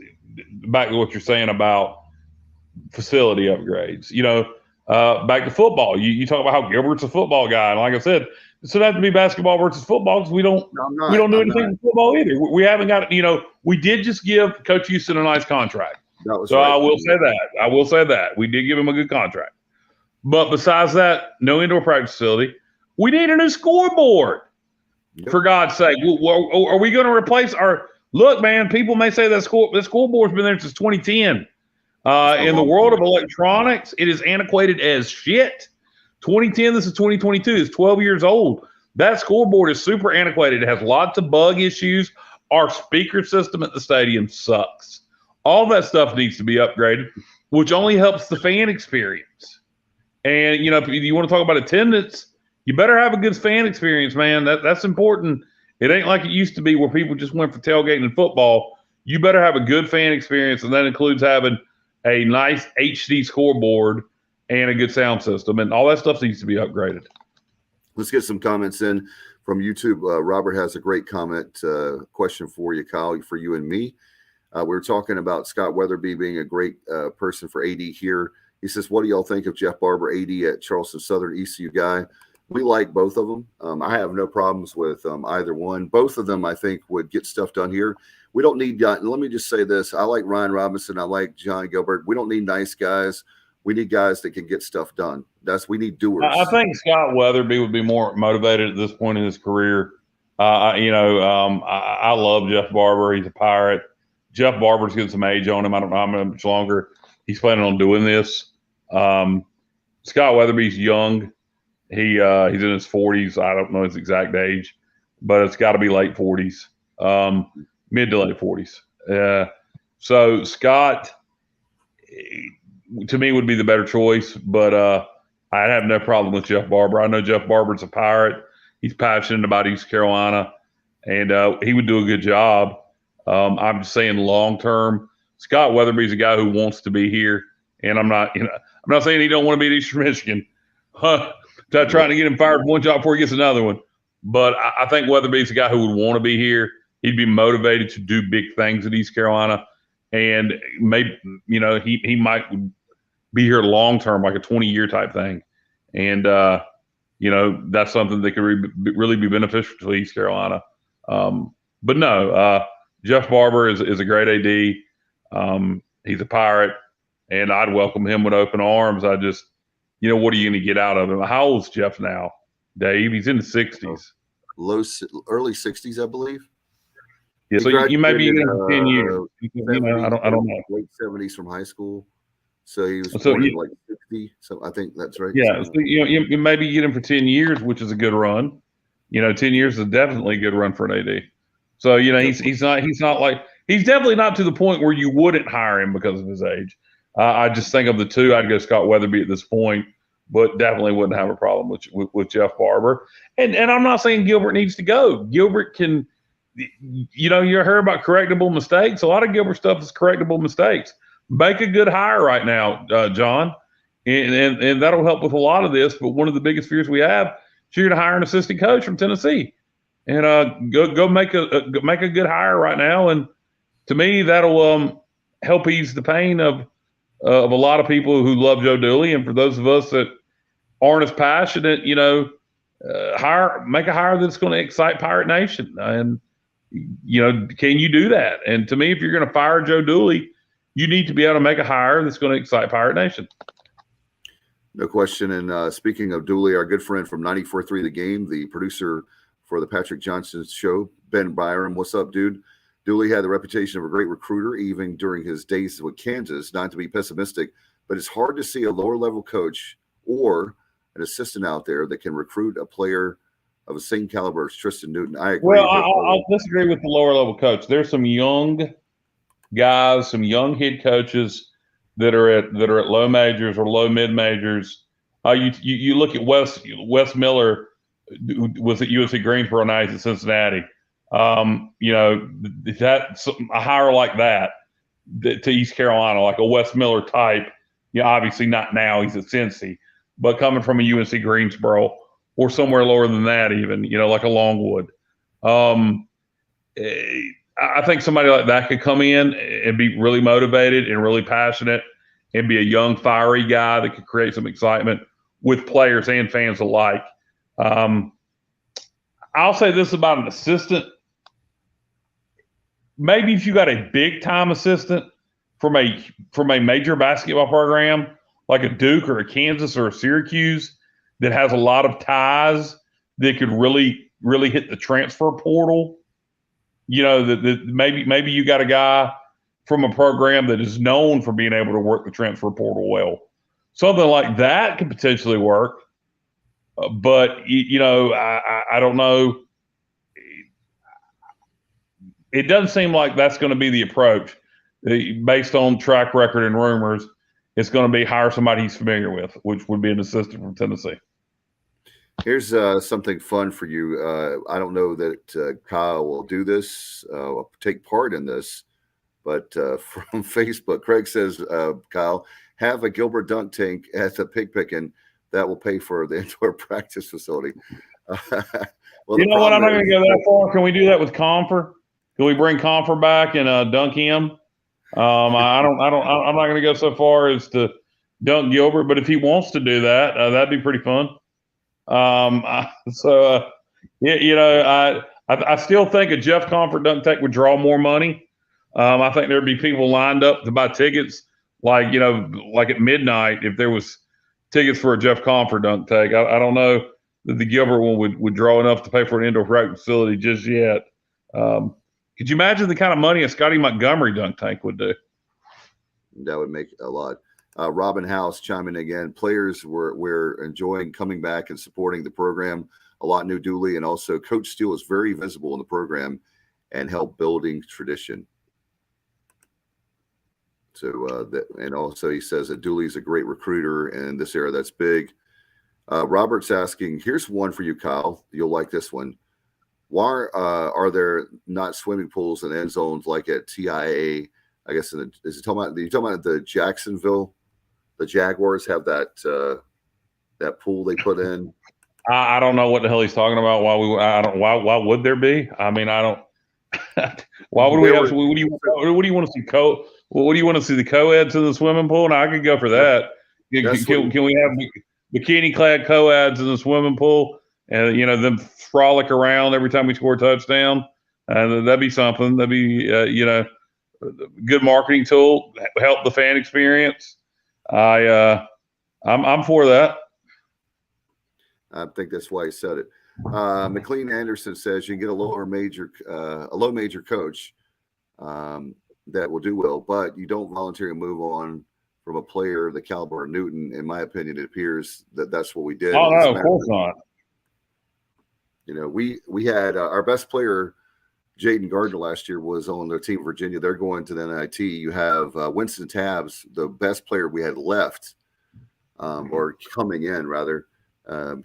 back to what you're saying about facility upgrades. Back to football. You talk about how Gilbert's a football guy, and like I said, it should have to be basketball versus football because we don't do anything in football either. We haven't got we did just give Coach Houston a nice contract. So right. I will say that we did give him a good contract. But besides that, no indoor practice facility. We need a new scoreboard. Yep. For God's sake, are we going to replace our? Look, man, people may say that scoreboard's been there since 2010. In the world of electronics, it is antiquated as shit. 2010, this is 2022. It's 12 years old. That scoreboard is super antiquated. It has lots of bug issues. Our speaker system at the stadium sucks. All that stuff needs to be upgraded, which only helps the fan experience. And, if you want to talk about attendance, you better have a good fan experience, man. That's important. It ain't like it used to be where people just went for tailgating and football. You better have a good fan experience, and that includes having a nice HD scoreboard and a good sound system, and all that stuff needs to be upgraded. Let's get some comments in from YouTube. Robert has a great comment question for you, Kyle, for you and me. We were talking about Scott Weatherby being a great person for AD here. He says, what do y'all think of Jeff Barber, AD at Charleston Southern, ECU guy? We like both of them. I have no problems with either one. Both of them, I think, would get stuff done here. We don't need – let me just say this. I like Ryan Robinson. I like Jon Gilbert. We don't need nice guys. We need guys that can get stuff done. We need doers. I think Scott Weatherby would be more motivated at this point in his career. I love Jeff Barber. He's a Pirate. Jeff Barber's getting some age on him. I don't know how much longer he's planning on doing this. Scott Weatherby's young. He's in his 40s. I don't know his exact age, but it's got to be late 40s, mid to late 40s. So Scott, to me, would be the better choice, but I have no problem with Jeff Barber. I know Jeff Barber's a Pirate. He's passionate about East Carolina, and he would do a good job. I'm just saying long term, Scott Weatherby's a guy who wants to be here, and I'm not saying he don't want to be at Eastern Michigan. Trying to get him fired from one job before he gets another one. But I think Weatherby's a guy who would want to be here. He'd be motivated to do big things at East Carolina. And maybe, he might be here long term, like a 20-year type thing. And, that's something that could really be beneficial to East Carolina. But no, Jeff Barber is a great AD. He's a Pirate, and I'd welcome him with open arms. What are you going to get out of him? How old's Jeff now, Dave? He's in the 60s. Early 60s, I believe. Yeah, so you may be in 10 years. I don't know. Late 70s from high school. So he was like 60. So I think that's right. Yeah, so, you maybe get him for 10 years, which is a good run. 10 years is definitely a good run for an AD. So, he's definitely not to the point where you wouldn't hire him because of his age. I just think of the two, I'd go Scott Weatherby at this point, but definitely wouldn't have a problem with Jeff Barber. And I'm not saying Gilbert needs to go. Gilbert can, you heard about correctable mistakes. A lot of Gilbert stuff is correctable mistakes. Make a good hire right now, John, and that'll help with a lot of this. But one of the biggest fears we have is you're going to hire an assistant coach from Tennessee, and go make a good hire right now. And to me, that'll help ease the pain of a lot of people who love Joe Dooley, and for those of us that aren't as passionate, make a hire that's going to excite Pirate Nation. And can you do that? And to me, if you're going to fire Joe Dooley, you need to be able to make a hire that's going to excite Pirate Nation. No question. And speaking of Dooley, our good friend from 94.3 The Game, the producer for the Patrick Johnson show, Ben Byram. What's up, dude? Dooley had the reputation of a great recruiter, even during his days with Kansas. Not to be pessimistic, but it's hard to see a lower-level coach or an assistant out there that can recruit a player of the same caliber as Tristan Newton. I agree. Well, I'll disagree with the lower-level coach. There's some young guys, some young head coaches that are at low majors or low mid majors. You look at Wes Miller was at UNC Greensboro, now he's at Cincinnati. That's a hire like that to East Carolina, like a Wes Miller type. Obviously not now, he's at Cincy, but coming from a UNC Greensboro or somewhere lower than that, even like a Longwood. I think somebody like that could come in and be really motivated and really passionate and be a young, fiery guy that could create some excitement with players and fans alike. I'll say this about an assistant. Maybe if you got a big-time assistant from a major basketball program like a Duke or a Kansas or a Syracuse that has a lot of ties that could really, really hit the transfer portal, maybe you got a guy from a program that is known for being able to work the transfer portal well. Something like that could potentially work. But, I don't know. It doesn't seem like that's going to be the approach. Based on track record and rumors, it's going to be hire somebody he's familiar with, which would be an assistant from Tennessee. Here's something fun for you. I don't know that Kyle will do this, take part in this, but from Facebook, Craig says, Kyle, have a Gilbert dunk tank at the pig picking. That will pay for the indoor practice facility. Well, you know what? I'm not going to go that far. Can we do that with Confer? Can we bring Confer back and dunk him? I'm not going to go so far as to dunk Gilbert, but if he wants to do that, that'd be pretty fun. I still think a Jeff Confer dunk tank would draw more money. I think there'd be people lined up to buy tickets, like at midnight if there was tickets for a Jeff Confer dunk tank. I don't know that the Gilbert one would draw enough to pay for an indoor practice facility just yet. Could you imagine the kind of money a Scotty Montgomery dunk tank would do? That would make a lot. Robin House chiming again. Players were enjoying coming back and supporting the program. A lot knew Dooley, and also Coach Steele is very visible in the program and helped building tradition. So and also he says that Dooley's a great recruiter, and in this era that's big. Robert's asking, here's one for you, Kyle. You'll like this one. Why are there not swimming pools and end zones like at TIA? I guess are you talking about the Jacksonville? The Jaguars have that pool they put in. I don't know what the hell he's talking about. Why would there be? I mean, I don't. Why would we have? What do you want to see? What do you want to see? The co-eds in the swimming pool? No, I could go for that. Can we have bikini-clad co-eds in the swimming pool, and them frolic around every time we score a touchdown? And that'd be something. That'd be good marketing tool. Help the fan experience. I'm for that. I think that's why he said it. McLean Anderson says you can get a low major coach that will do well, but you don't voluntarily move on from a player the caliber of Newton. In my opinion, it appears that that's what we did. Oh no, of course not. We had our best player, Jaden Gardner, last year was on their team, Virginia. They're going to the NIT. You have Winston Tabbs, the best player we had left, or coming in rather.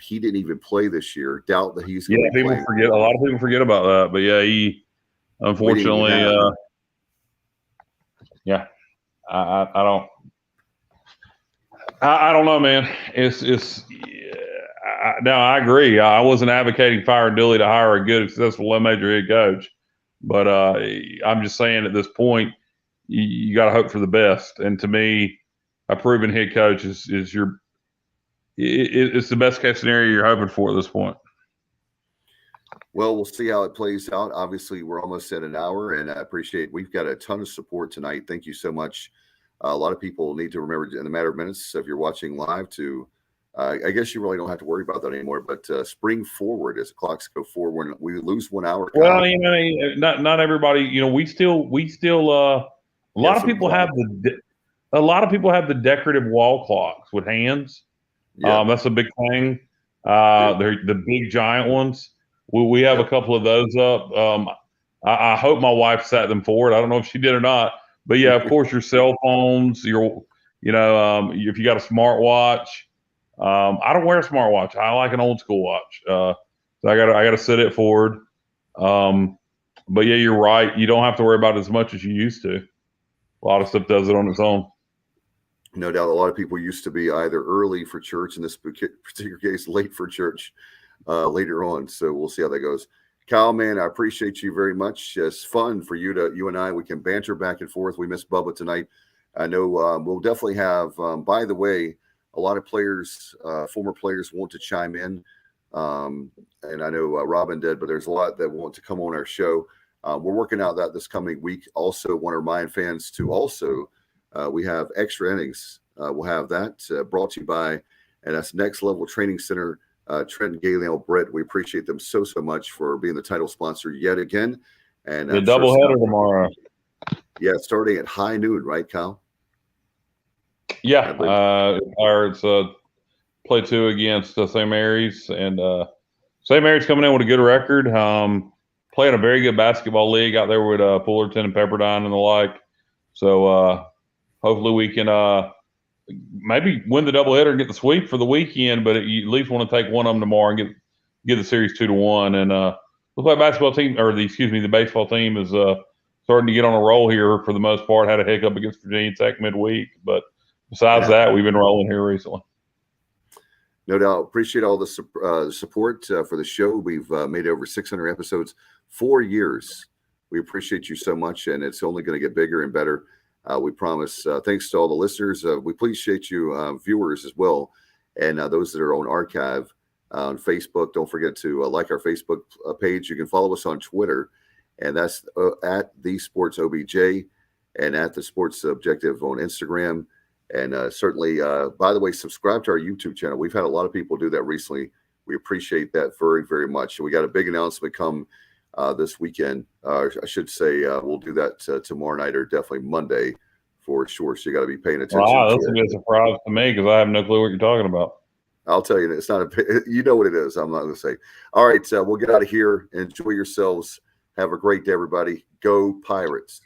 He didn't even play this year. Doubt that he's going to play. A lot of people forget about that. But yeah, he unfortunately, I don't know, man. I agree. I wasn't advocating firing Dooley to hire a good, successful low major head coach, but I'm just saying at this point, you got to hope for the best. And to me, a proven head coach is it's the best case scenario you're hoping for at this point. Well, we'll see how it plays out. Obviously, we're almost at an hour, and I appreciate we've got a ton of support tonight. Thank you so much. A lot of people need to remember in a matter of minutes, so if you're watching live, to I guess you really don't have to worry about that anymore. But spring forward as the clocks go forward. We lose 1 hour. Well, not everybody. We still. A lot of people have the decorative wall clocks with hands. Yeah. That's a big thing. They're the big giant ones. We have a couple of those up. I hope my wife sat them forward. I don't know if she did or not. But yeah, of course, your cell phones, if you got a smartwatch. I don't wear a smartwatch. I like an old school watch. So I got to sit it forward. But yeah, you're right. You don't have to worry about it as much as you used to. A lot of stuff does it on its own. No doubt. A lot of people used to be either early for church, in this particular case, late for church later on. So we'll see how that goes. Kyle, man, I appreciate you very much. It's fun for you and I. We can banter back and forth. We missed Bubba tonight. I know we'll definitely have, by the way, a lot of players, former players want to chime in. And I know Robin did, but there's a lot that want to come on our show. We're working out that this coming week. Also, want to remind fans to also, we have extra innings. We'll have that brought to you by, and that's Next Level Training Center, Trent, Galeal, Brett. We appreciate them so much for being the title sponsor yet again. And the doubleheader tomorrow. Yeah, starting at high noon, right, Kyle? Yeah, Pirates play 2 against St. Mary's, and St. Mary's coming in with a good record. Playing a very good basketball league out there with Fullerton and Pepperdine and the like. So hopefully we can maybe win the doubleheader and get the sweep for the weekend. But you at least want to take one of them tomorrow and get the series 2-1. And looks like basketball team, or the baseball team is starting to get on a roll here for the most part. Had a hiccup against Virginia Tech midweek, but besides that, we've been rolling here recently. No doubt. Appreciate all the support for the show. We've made over 600 episodes, 4 years. We appreciate you so much, and it's only going to get bigger and better. We promise. Thanks to all the listeners. We appreciate you, viewers, as well, and those that are on archive on Facebook. Don't forget to like our Facebook page. You can follow us on Twitter, and that's at the Sports OBJ, and at the Sports Objective on Instagram. And certainly, by the way, subscribe to our YouTube channel. We've had a lot of people do that recently. We appreciate that very, very much. We got a big announcement come this weekend. I should say we'll do that tomorrow night, or definitely Monday for sure. So you got to be paying attention. Wow, that's going to be a surprise to me because I have no clue what you're talking about. I'll tell you, it's not you know what it is. I'm not going to say. All right, we'll get out of here. Enjoy yourselves. Have a great day, everybody. Go Pirates.